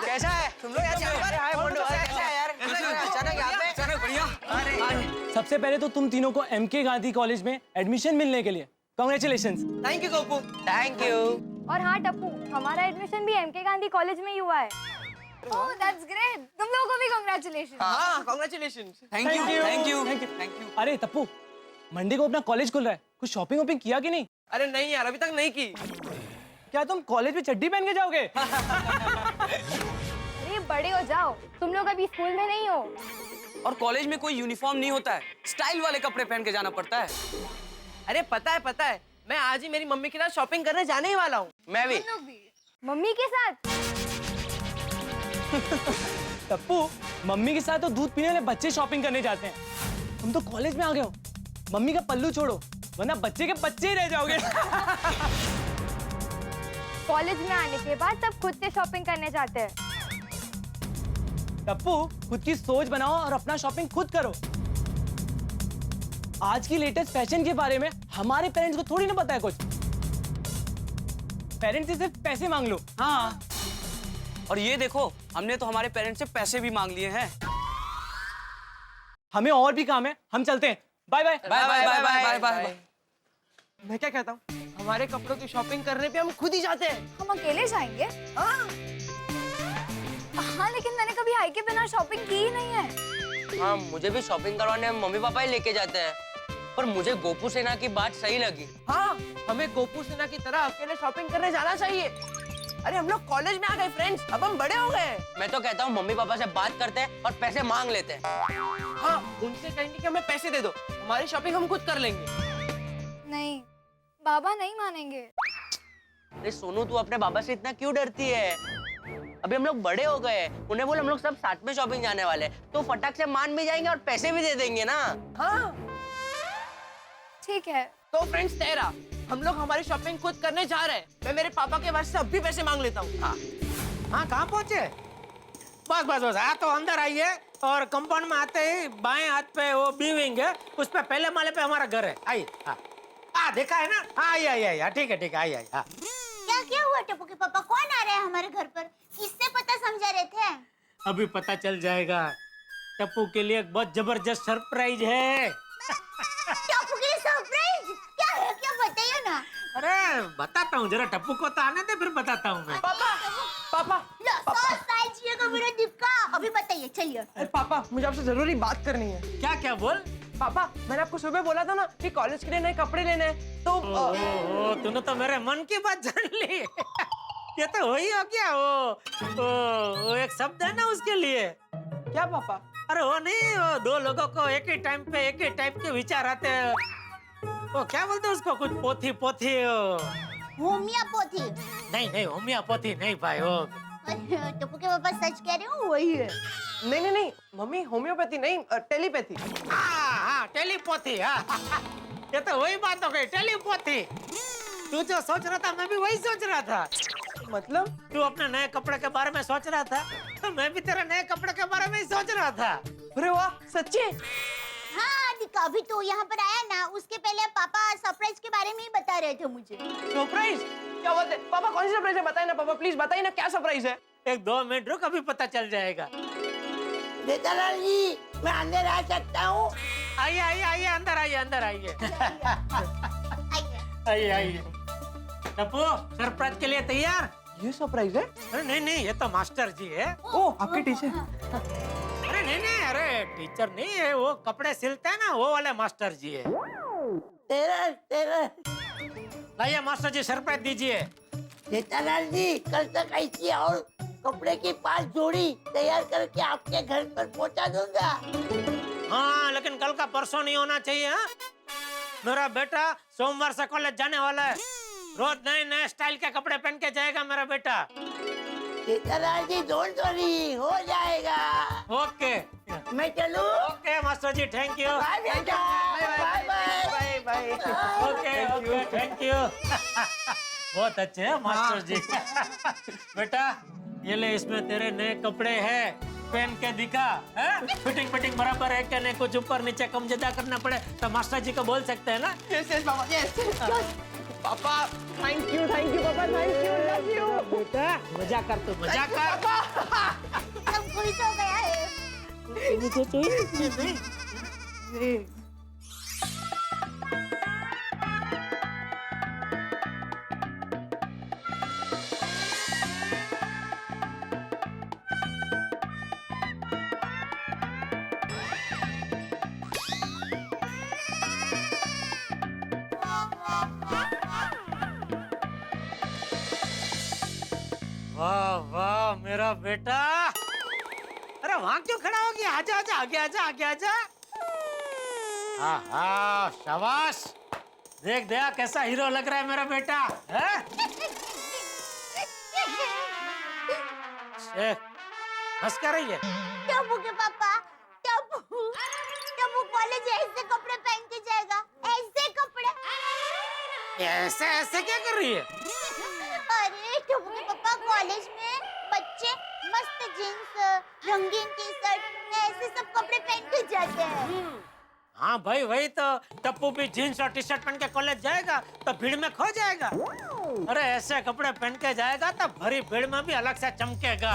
कैसा है? तुम लोग यार कैसा है यार? अचानक यहाँ पे? अचानक बढ़िया। सबसे पहले तो तुम तीनों को एमके गांधी कॉलेज में एडमिशन मिलने के लिए congratulations. Thank you Gopu. Thank you. और हाँ टप्पू, हमारा एडमिशन भी एमके गांधी कॉलेज में ही हुआ है। ओह दैट्स ग्रेट, तुम लोगों को भी कांग्रेचुलेशन। हाँ कांग्रेचुलेशंस। Thank you. अरे टप्पू, मंडे को अपना कॉलेज खुल रहा है, कुछ शॉपिंग वॉपिंग किया कि नहीं? अरे नहीं यार, अभी तक नहीं की। क्या तुम कॉलेज में चड्डी पहन के जाओगे? अरे बड़े हो जाओ, तुम लोग अभी स्कूल में नहीं हो। और कॉलेज में कोई यूनिफॉर्म नहीं होता है, स्टाइल वाले कपड़े पहन के जाना पड़ता है। अरे पता है, मैं आज ही मेरी मम्मी के साथ शॉपिंग करने जाने ही वाला हूँ। मैं भी। मम्मी के साथ? टप्पू, मम्मी के साथ तो दूध पीने वाले बच्चे शॉपिंग करने जाते हैं, तुम तो कॉलेज में आ गए हो। मम्मी का पल्लू छोड़ो, वरना बच्चे के बच्चे ही रह जाओगे। कॉलेज में आने के बाद सब खुद से शॉपिंग करने जाते हैं। टप्पू, खुद की सोच बनाओ और अपना शॉपिंग खुद करो। आज की लेटेस्ट फैशन के बारे में हमारे पेरेंट्स को थोड़ी ना पता है कुछ। पेरेंट्स से सिर्फ पैसे मांग लो। हाँ, और ये देखो, हमने तो हमारे पेरेंट्स से पैसे भी मांग लिए हैं। हमें और भी काम है, हम चलते हैं। Bye bye. Bye bye bye bye bye. मैं क्या कहता हूँ, हमारे कपड़ों की शॉपिंग करने पे हम खुद ही जाते हैं। हम अकेले जाएंगे? हाँ, लेकिन मैंने कभी हाई के बिना शॉपिंग की ही नहीं है। हाँ, मुझे भी शॉपिंग करवाने मम्मी पापा ही लेके जाते हैं, पर मुझे गोपू सेना की बात सही लगी। हाँ, हमें गोपू सेना की तरह अकेले शॉपिंग करने जाना चाहिए। अरे हम लोग कॉलेज में आ गए फ्रेंड्स, अब हम बड़े हो गए। मैं तो कहता हूँ मम्मी पापा से बात करते हैं और पैसे मांग लेते हैं। हाँ, उनसे कहेंगे कि हमें पैसे दे दो, हमारी शॉपिंग हम खुद कर लेंगे। नहीं, बाबा नहीं मानेंगे। अरे सोनू, तू अपने बाबा से इतना क्यों डरती है? अभी हम लोग बड़े हो गए, उन्हें बोल हम लोग सब साथ में शॉपिंग जाने वाले, तो फटाक से मान भी जाएंगे और पैसे भी दे देंगे ना। हाँ ठीक है। तो फ्रेंड्स, तेरा हम लोग हमारी शॉपिंग खुद करने जा रहे हैं। मैं मेरे पापा के पास से अब भी पैसे मांग लेता हूँ। हाँ, कहाँ पहुँचे? बस आ तो अंदर आइए, और कंपाउंड में आते ही बाएं हाथ पे वो बीविंग है, उस पे पहले माले पे हमारा घर है। आइए। हाँ, देखा है ना? आइए। ठीक है, आइए। हाँ। क्या हुआ टप्पू के पापा? कौन आ रहे हैं हमारे घर पर? किससे पता समझा रहे थे? अभी पता चल जाएगा। टप्पू के लिए एक बहुत जबरदस्त सरप्राइज है। टप्पू के लिए सरप्राइज? क्या है? क्या बताइए ना। अरे बताता हूँ, जरा टप्पू को तो आने दे, फिर बताता हूँ मैं। पापा मेरा दिक्का, अभी बताइए, चलिए। पापा, मुझे आपसे जरूरी बात करनी है। क्या बोल? पापा मैंने आपको सुबह बोला था ना कि कॉलेज के लिए नए कपड़े लेने हैं तो तूने तो मेरे मन की बात जान ली। ये तो वही हो गया वो एक शब्द है ना उसके लिए। क्या पापा? अरे वो नहीं, वो दो लोगों को एक ही टाइम पे एक ही टाइप के विचार आते हैं। वो क्या बोलते हैं उसको, कुछ पोथी पोथी होमियोपैथी। नहीं नहीं, होमियोपैथी नहीं भाई, वो टप्पू के पापा सच कह रहे हो, वही है। नहीं मम्मी, होम्योपैथी नहीं, टेलीपैथी। हाँ टेलीपैथी। हाँ ये तो वही बात हो गई, टेलीपैथी। तू जो सोच रहा था मैं भी वही सोच रहा था। मतलब तू अपने नए कपड़े के बारे में सोच रहा था तो मैं भी तेरे नए कपड़े के बारे में ही सोच रहा था। अरे वाह, सच्ची? हाँ दिका, अभी तो यहाँ पर आया ना, उसके पहले पापा सरप्राइज के बारे में ही बता रहे थे मुझे। सरप्राइज? क्या बात है पापा, कौन सी सरप्राइज है? बताइए ना पापा, प्लीज बताइए ना, क्या सरप्राइज है? एक 2 मिनट रुक, अभी पता चल जाएगा। जेठालाल जी, मैं अंदर आ सकता हूँ? आइए आइए आइए, अंदर आइए, अंदर आइए। आइए आइए। टप्पू, सरप्राइज के लिए तैयार? ये सरप्राइज है? अरे नहीं नहीं, ये तो मास्टर जी है। ओ, आपके टीचर? अरे नहीं नहीं, अरे टीचर नहीं है, वो कपड़े सिलते हैं ना, वो वाले मास्टर जी है। लाइए मास्टर जी, सरप्राइज दीजिए। जेठालाल जी, कल तक ऐसी और कपड़े की 5 जोड़ी तैयार करके आपके घर पर पहुंचा दूंगा। हाँ लेकिन कल का परसों नहीं होना चाहिए। हाँ? मेरा बेटा सोमवार से कॉलेज जाने वाला है, रोज नए नए स्टाइल के कपड़े पहन के जाएगा मेरा बेटा। जेठालाल जी, डोंट वरी, हो जाएगा। ओके, मैं चलूं? Okay master ji, thank you. Bye बेटा, bye bye bye. Okay okay, thank you. बहुत अच्छे हैं मास्टर जी। बेटा ये ले, इसमें तेरे नए कपड़े हैं, पहन के दिखा। फिटिंग फिटिंग बराबर है क्या नहीं, कुछ ऊपर नीचे कम ज्यादा करना पड़े तो मास्टर जी को बोल सकते हैं ना। Yes yes papa, yes. पापा थैंक यू पापा, थैंक यू, लव यू। बेटा मजा कर, तू मजा कर। सब खुश हो गया है। मुझे चाहिए। वाह वाह मेरा बेटा। अरे वहाँ क्यों खड़ा हो गया? आजा आजा, आगे आजा, आगे आजा। हाँ शाबाश, देख दया कैसा हीरो लग रहा है मेरा बेटा। हंस कर रही है टप्पू के पापा, टप्पू कॉलेज ऐसे कपड़े पहन के जाएगा, ऐसे कपड़े। ऐसे ऐसे क्या कर रही है? अरे टप्पू के पापा, कॉलेज में बच्चे मस्त जीन्स, रंगीन टी शर्ट, ऐसे सब कपड़े पहन के जाते हैं। हाँ भाई वही तो, टप्पू भी जीन्स और टी शर्ट पहन के कॉलेज जाएगा तो भीड़ में खो जाएगा। अरे ऐसे कपड़े पहन के जाएगा तो भरी भीड़ में भी अलग से चमकेगा,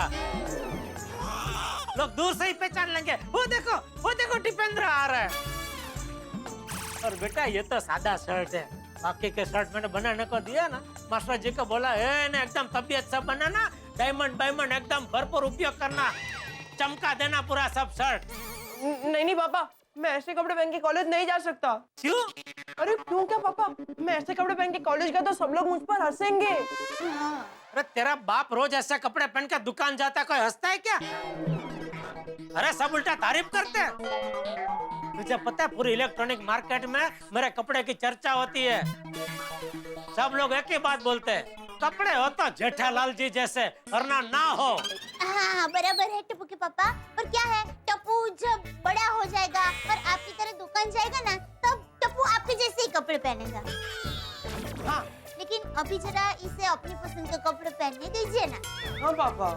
लोग दूर से ही पहचान लेंगे। वो देखो टिपेंद्र आ रहा है। और बेटा ये तो सादा शर्ट है, बाकी के शर्ट मैंने बनाने को दिया ना, मास्टर जी को बोला है एकदम तबीयत सब बनाना, डायमंड एकदम भरपूर उपयोग करना, चमका देना पूरा सब शर्ट। नहीं पापा, मैं ऐसे कपड़े पहन के कॉलेज नहीं जा सकता। क्यों? अरे क्यों क्या पापा, मैं ऐसे कपड़े पहन के कॉलेज गया तो सब लोग मुझ पर हंसेंगे। अरे तेरा बाप रोज ऐसे कपड़े पहन के दुकान जाता है, कोई हंसता है क्या? अरे सब उल्टा तारीफ करते हैं। तुझे पता है पूरी इलेक्ट्रॉनिक मार्केट में मेरे कपड़े की चर्चा होती है, सब लोग एक ही बात बोलते हैं, कपड़े हो तो जेठालाल जी जैसे, वरना ना हो। हाँ बराबर है टप्पू के पापा, पर क्या है, टप्पू जब बड़ा हो जाएगा और आपकी तरह दुकान जाएगा ना, तब टप्पू आपके जैसे ही कपड़े पहनेगा। हाँ। लेकिन अभी जरा इसे अपनी पसंद के कपड़े पहनने दीजिए ना। हाँ पापा।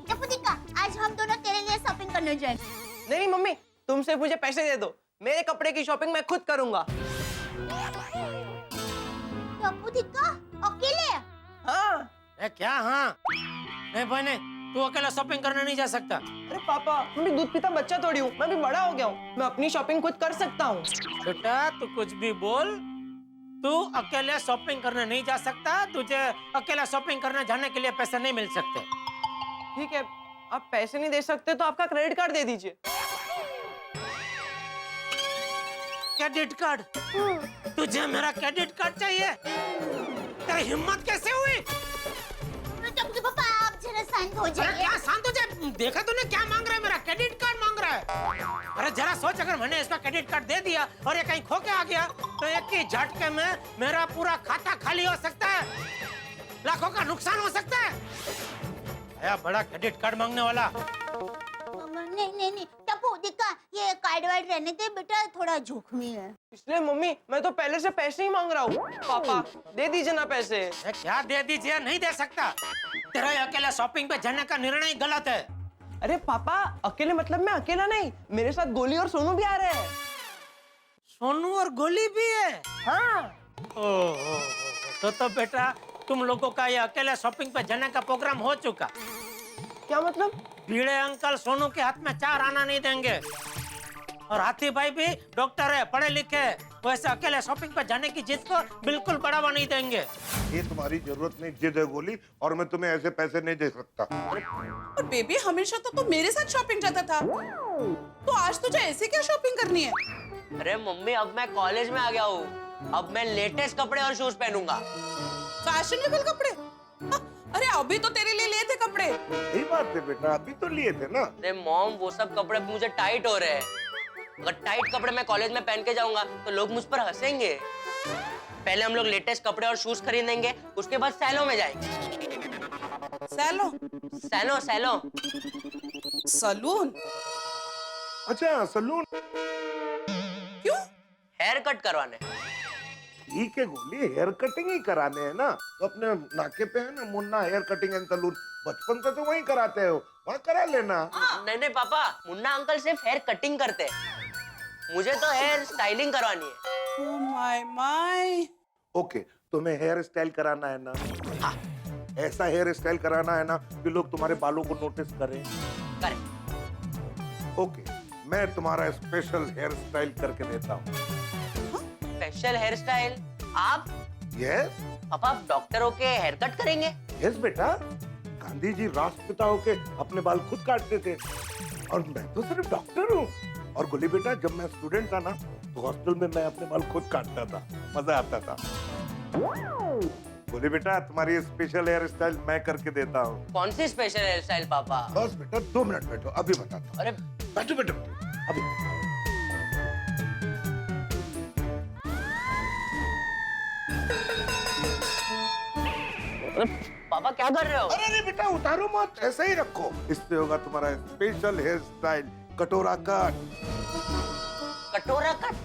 टप्पू दिक्का, आज हम दोनों तेरे लिए शॉपिंग करने जाएंगे। नहीं मम्मी, तुम सिर्फ मुझे पैसे दे दो, मेरे कपड़े की शॉपिंग मैं खुद करूंगा। टप्पू दिक्का अकेले? हाँ। क्या हाँ? नहीं भाई नहीं, तू अकेला शॉपिंग करने नहीं जा सकता। अरे पापा, मैं भी दूध पीता बच्चा थोड़ी हूँ, मैं भी बड़ा हो गया हूँ, मैं अपनी शॉपिंग खुद कर सकता हूँ। बेटा तू कुछ भी बोल, तू अकेले शॉपिंग करने नहीं जा सकता, तुझे अकेला शॉपिंग करने जाने के लिए पैसे नहीं मिल सकते। ठीक है, आप पैसे नहीं दे सकते तो आपका क्रेडिट कार्ड दे दीजिए। Credit card? तुझे मेरा क्रेडिट कार्ड चाहिए? तेरी हिम्मत कैसे हुई? टप्पू के पापा आप जरा शांत हो अरे जाइए। क्या शांत हो जाए? देखा तूने क्या मांग रहा है? मेरा क्रेडिट कार्ड मांग रहा है। अरे जरा सोच, अगर मैंने इसका क्रेडिट कार्ड दे दिया और ये कहीं खो के आ गया तो एक ही झटके में मेरा पूरा खाता खाली हो सकता है, लाखों का नुकसान हो सकता है। आया बड़ा क्रेडिट कार्ड मांगने वाला। नहीं टप्पू दिक्का, ये कार्ड वार्ड रहने दे बेटा, थोड़ा जोखमी है। इसलिए मम्मी मैं तो पहले से पैसे ही मांग रहा हूँ। पापा दे दीजिए ना पैसे। क्या दे दीजिए? नहीं दे सकता। तेरा अकेला शॉपिंग पे जाने का निर्णय गलत है। अरे पापा अकेले मतलब मैं अकेला नहीं, मेरे साथ गोली और सोनू भी आ रहे हैं। सोनू और गोली भी है? हाँ। ओह, तो बेटा तुम लोगों का ये अकेले शॉपिंग पे जाने का प्रोग्राम हो चुका। क्या मतलब? भीड़े अंकल सोनू के हाथ में 4 आना नहीं देंगे। और हाथी भाई भी डॉक्टर है, पढ़े लिखे है, वैसे अकेले शॉपिंग पे जाने की जिद को बिल्कुल बढ़ावा नहीं देंगे। ये तुम्हारी जरूरत नहीं जिद है गोली, और मैं तुम्हें ऐसे पैसे नहीं दे सकता। और बेबी हमेशा तो मेरे साथ शॉपिंग जाता था, तो आज तुझे ऐसे क्या शॉपिंग करनी है? अरे मम्मी अब मैं कॉलेज में आ गया हूँ, अब मैं लेटेस्ट कपड़े और शूज पहनूंगा। फैशनेबल कपड़े? अरे अभी तो तेरे लिए लिए थे कपड़े। यही बात है बेटा, अभी तो लिए थे ना। अरे मॉम वो सब कपड़े मुझे टाइट हो रहे हैं। अगर टाइट कपड़े मैं कॉलेज में पहन के जाऊंगा तो लोग मुझ पर हंसेंगे। पहले हम लोग लेटेस्ट कपड़े और शूज खरीदेंगे, उसके बाद सैलो में जाएंगे। सैलो? सैलो सैलो सलून? अच्छा सलून। क्यों? हेयर कट करवाने। ठीक है गोली, हेयर कटिंग ही कराने हैं ना, तो अपने नाके पे है ना Munna hair cutting and salon, बचपन से तो वहीं कराते हो, वहाँ करा लेना। नहीं पापा, मुन्ना अंकल सिर्फ हेयर कटिंग करते हैं, मुझे तो हेयर स्टाइलिंग करवानी है। Oh my. ओके, तुम्हें हेयर स्टाइल कराना है ना? हाँ। ऐसा हेयर स्टाइल कराना है ना कि लोग तुम्हारे बालों को नोटिस करें। करें। ओके, मैं तुम्हारा स्पेशल हेयर स्टाइल करके देता हूँ। Special hair style? आप? यस। पापा आप डॉक्टर होके हेयर कट करेंगे? यस बेटा, गांधी जी राष्ट्रपिता होके अपने बाल खुद काटते थे, और मैं तो सिर्फ डॉक्टर हूँ। और गोली बेटा, जब मैं स्टूडेंट था ना तो हॉस्टल में मैं अपने बाल खुद काटता था, मजा आता था। गोली बेटा, तुम्हारी स्पेशल हेयर स्टाइल मैं करके देता हूँ। कौन सी स्पेशल हेयर स्टाइल पापा? बस बेटा 2 मिनट बैठो, अभी बताता हूँ। अरे बैठो बैठो अभी। पापा क्या कर रहे हो? अरे बेटा उतारो मत, ऐसे ही रखो। इससे होगा तुम्हारा स्पेशल हेयर स्टाइल, कटोरा कट। कटोरा कट?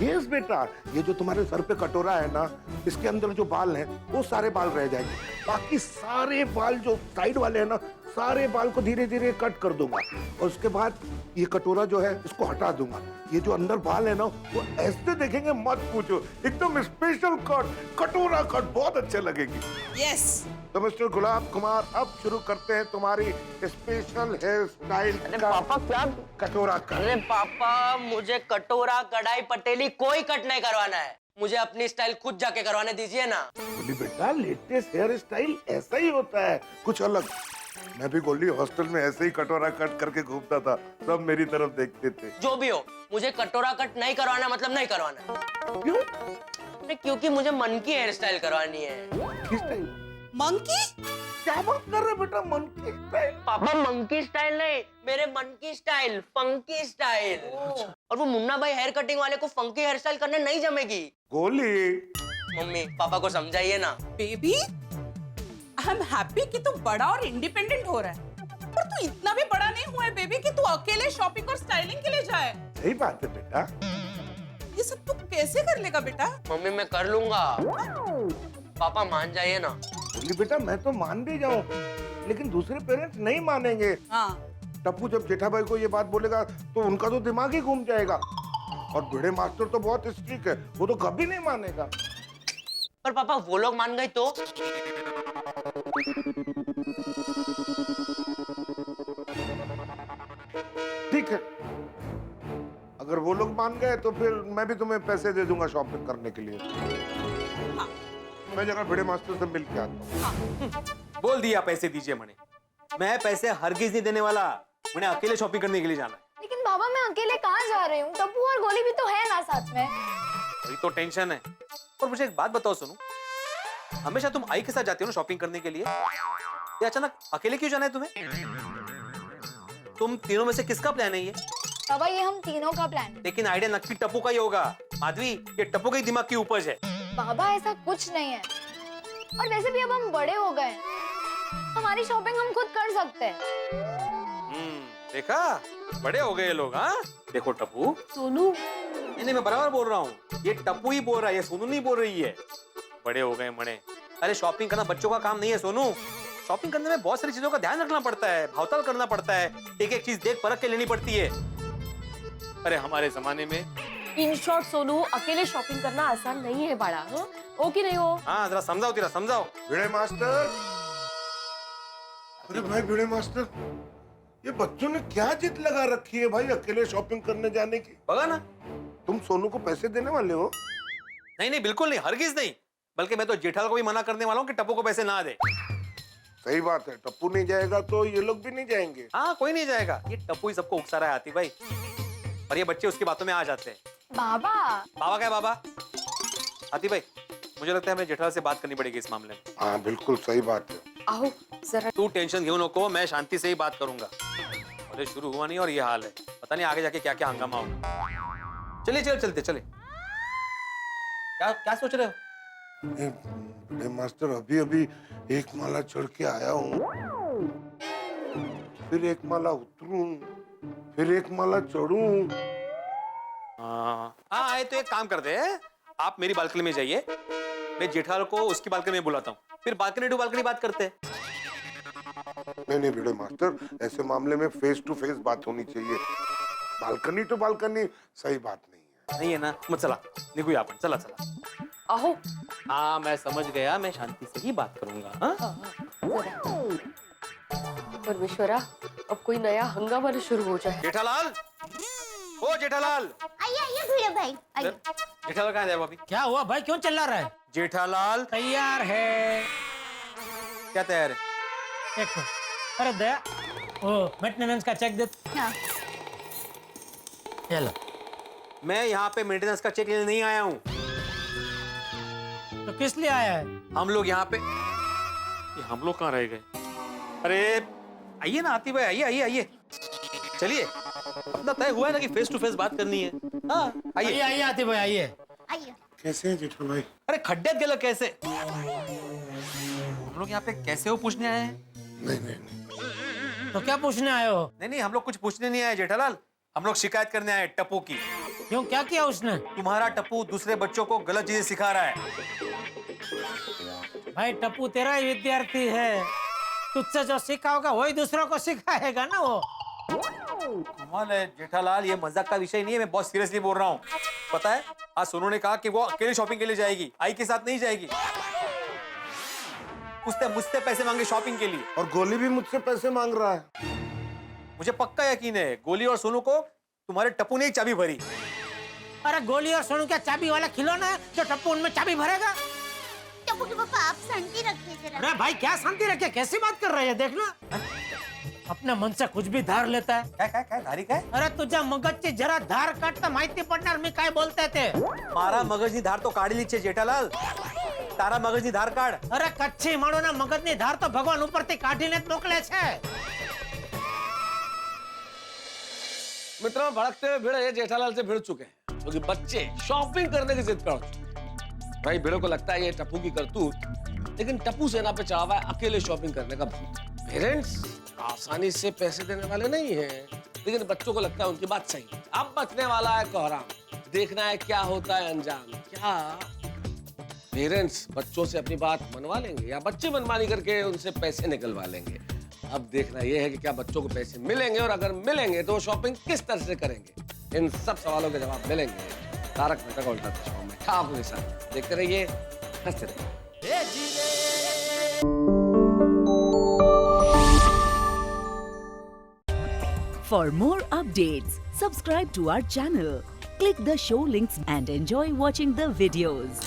यस बेटा, ये जो तुम्हारे सर पे कटोरा है ना, इसके अंदर जो बाल हैं वो सारे बाल रह जाएंगे, बाकी सारे बाल जो साइड वाले हैं ना, सारे बाल को धीरे धीरे कट कर दूंगा, और उसके बाद ये कटोरा जो है इसको हटा दूंगा। ये जो अंदर बाल है ना वो ऐसे देखेंगे मत पूछो, एकदम स्पेशल कट, कटोरा कट, बहुत अच्छे लगेगी। यस। तो मिस्टर गुलाब कुमार, अब शुरू करते हैं तुम्हारी स्पेशल हेयर स्टाइल। अरे पापा क्या? कटोरा कट। अरे पापा मुझे कटोरा कढ़ाई पटेली कोई कट नहीं करवाना है, मुझे अपनी स्टाइल खुद जाके करवाने दीजिए ना। गोली बेटा, लेटेस्ट हेयर स्टाइल ऐसा ही होता है, कुछ अलग। मैं भी गोली हॉस्टल में ऐसे ही कटोरा कट करके घूमता था, सब मेरी तरफ देखते थे। जो भी हो, मुझे कटोरा कट नहीं करवाना, मतलब नहीं करवाना। क्यों? अरे क्योंकि मुझे मन की हेयर स्टाइल करवानी है। किस टाइप? मंकी? क्या बात कर रहे बेटा, मंकी स्टाइल? पापा मंकी स्टाइल नहीं, मेरे मन की स्टाइल, फंकी स्टाइल। और वो मुन्ना भाई हेयर कटिंग वाले को फंकी हेयर स्टाइल करने नहीं जमेगी। गोली मम्मी पापा को समझाइए ना। बेबी आई एम हैप्पी कि तू बड़ा और इंडिपेंडेंट हो रहा है, पर तू इतना भी बड़ा नहीं हुआ है बेबी कि तू अकेले शॉपिंग और स्टाइलिंग के लिए जाए। सही बात है बेटा। ये सब तू कैसे कर लेगा बेटा? मम्मी मैं कर लूंगा, पापा मान जाइए ना। गोली बेटा, मैं तो मान भी जाऊं, लेकिन दूसरे पेरेंट्स नहीं मानेंगे। हाँ। टप्पू जब जेठा भाई को ये बात बोलेगा तो उनका तो दिमाग ही घूम जाएगा, और भिड़े मास्टर तो बहुत स्ट्रिक्ट है, वो तो कभी नहीं मानेगा। पर पापा वो लोग मान गए तो? ठीक है, अगर वो लोग मान गए तो फिर मैं भी तुम्हें पैसे दे दूंगा शॉपिंग करने के लिए। हाँ। मैं जगह भिड़े मास्टर से मिल के आता हूँ। बोल दिया पैसे दीजिए मैंने, मैं पैसे हरगिज नहीं देने वाला, मैंने अकेले शॉपिंग करने के लिए जाना है। लेकिन बाबा मैं अकेले कहाँ जा रही हूँ? टप्पू और गोली भी तो है ना साथ में। वही तो टेंशन है। और मुझे एक बात बताओ सोनू, हमेशा तुम आई के साथ जाती हो ना शॉपिंग करने के लिए, ये अचानक अकेले क्यों जाना है तुम्हें? तुम तीनों में से किसका प्लान है ये? पापा ये हम तीनों का प्लान है। लेकिन आइडिया नक्की टप्पू का ही होगा। माधवी, ये टप्पू के ही दिमाग की उपज है। बाबा ऐसा कुछ नहीं है, और वैसे भी अब हम बड़े हो गए हैं, हमारी शॉपिंग हम खुद कर सकते हैं। देखा, बड़े हो गए लोग। हाँ देखो टप्पू, सोनू नहीं मैं बराबर बोल रहा हूँ, ये टप्पू ही बोल रहा है, ये सोनू नहीं बोल रही है। बड़े हो गए मणे। अरे शॉपिंग करना बच्चों का काम नहीं है सोनू। शॉपिंग करने में बहुत सारी चीजों का ध्यान रखना पड़ता है, भावताल करना पड़ता है, एक एक चीज देख परख के लेनी पड़ती है। अरे हमारे जमाने में इन शॉर्ट सोनू, अकेले शॉपिंग करना आसान नहीं है बड़ा। हो कि नहीं हो? हाँ जरा समझाओ, तेरा समझाओ। भिड़े मास्टर, अरे भाई भिड़े मास्टर, ये बच्चों ने क्या जिद लगा रखी है भाई अकेले शॉपिंग करने जाने की? बगा ना, तुम सोनू को पैसे देने वाले हो? नहीं नहीं बिल्कुल नहीं, हरगिज नहीं। बल्कि मैं तो जेठालाल को भी मना करने वाला हूँ कि टप्पू को पैसे ना दे। सही बात है, टप्पू नहीं जाएगा तो ये लोग भी नहीं जाएंगे। हाँ कोई नहीं जाएगा, ये टप्पू ही सबको उकसा रहा है आती भाई, और ये बच्चे उसकी बातों में आ जाते हैं। बाबा बाबा क्या बाबा? आती भाई, मुझे लगता है हमें जेठालाल से बात करनी पड़ेगी इस मामले में। हाँ बिल्कुल सही बात है। आओ जरा। तू टेंशन क्यों नको, मैं शांति से ही बात करूंगा। अरे शुरू हुआ नहीं और ये हाल है, पता नहीं आगे जाके क्या क्या हंगामा होगा। चलिए चलते चले। क्या क्या सोच रहे हो? भिड़े मास्टर, अभी अभी एक माला चढ़ के आया हूँ, फिर एक माला उतरूं, फिर एक माला चढ़ूं। हाँ आए तो एक काम करते हैं, आप मेरी बालकनी में जाइए, मैं जेठालाल को उसकी बालकनी में बुलाता हूँ, फिर बालकनी टू बालकनी बात करते हैं। नहीं भिड़े मास्टर, ऐसे मामले में फेस टू फेस बात होनी चाहिए, बालकनी टू बालकनी सही बात नहीं है। नहीं है ना, मत चला निकूया अपन, चला चला। आओ। हाँ मैं समझ गया, मैं शांति से ही बात करूंगा। हाँ परमेश्वरा, अब कोई नया हंगामा न शुरू हो जाए। जेठालाल, ओ जेठालाल। आइए आइए भिड़े भाई आइए। जेठालाल कहाँ है भाभी? क्या हुआ भाई, क्यों चिल्ला रहा है? जेठालाल तैयार है। क्या तैयार है? एक मिनट, अरे दया, ओ मेंटेनेंस का चेक दे। हाँ। ये लो। मैं यहाँ पे मेंटेनेंस का चेक लेने नहीं आया हूँ। तो किस लिए आया है? हम लोग यहाँ पे, ये हम लोग कहाँ रह गए? अरे आइए ना आती भाई, आइए आइए आइए, चलिए। अपना तय हुआ है ना कि फेस टू फेस बात करनी है। हाँ आइए आइए आती भाई, आइए। आइए। कैसे हैं जेठा भाई? अरे खड्डे गलत कैसे? हम लोग यहाँ पे कैसे हो पूछने आए हैं? नहीं। तो क्या पूछने आए हो? नहीं हम लोग कुछ पूछने नहीं आए जेठालाल, हम लोग शिकायत करने आए टप्पू की। क्यों, क्या किया उसने? तुम्हारा टप्पू दूसरे बच्चों को गलत चीजें सिखा रहा है। भाई टप्पू तेरा ही विद्यार्थी है, तुझसे जो सीखा होगा वही दूसरों को सिखाएगा ना वो। कमाल है जेठालाल, ये मजाक का विषय नहीं है, मैं बहुत सीरियसली बोल रहा हूँ। पता है आज सोनू ने कहा कि वो अकेले शॉपिंग के लिए जाएगी, आई के साथ नहीं जाएगी। उसने मुझसे पैसे मांगे शॉपिंग के लिए, और गोली भी मुझसे पैसे मांग रहा है। मुझे पक्का यकीन है गोली और सोनू को तुम्हारे टप्पू ने ही चाबी भरी। अरे गोली और सोनू क्या चाबी वाला खिलौना है जो टप्पू उनमें चाबी भरेगा? टप्पू के पापा आप शांति रखिए जरा। अरे भाई क्या शांति रखे, कैसी बात कर रहे हैं? देखना अपने मन से कुछ भी धार लेता है। काय धारी काय? अरे तुझ्या मगजची जरा धार काट तर माहिती पडणार मी काय बोलते ते। मारा मगजनी धार तो काढली छे जेठालाल, तारा मगजनी धार काढ। अरे कच्ची माणोना मगजनी धार तो भगवान ઉપરથી કાઢીને જ મોકલે છે। मित्रों, भड़कते हुए भिड़े जेठालाल से भिड़ चुके हैं क्योंकि बच्चे शॉपिंग करने की जिद कर चुके हैं। भाई भिड़ो को लगता है ये टप्पू की करतूत, लेकिन टप्पू सेना पे चावा है अकेले शॉपिंग करने का भूत। पेरेंट्स आसानी से पैसे देने वाले नहीं हैं, लेकिन बच्चों को लगता है उनकी बात सही है। अब बचने वाला है कोहराम, देखना है क्या होता है अंजाम। क्या पेरेंट्स बच्चों से अपनी बात मनवा लेंगे या बच्चे मनमानी करके उनसे पैसे निकलवा लेंगे? अब देखना यह है कि क्या बच्चों को पैसे मिलेंगे, और अगर मिलेंगे तो वो शॉपिंग किस तरह से करेंगे। इन सब सवालों के जवाब मिलेंगे तारक मेहता का उल्टा चश्मा में ठाकुर के साथ। देखते रहिए, हंसते रहिए। For more updates, subscribe to our channel, click the show links and enjoy watching the videos.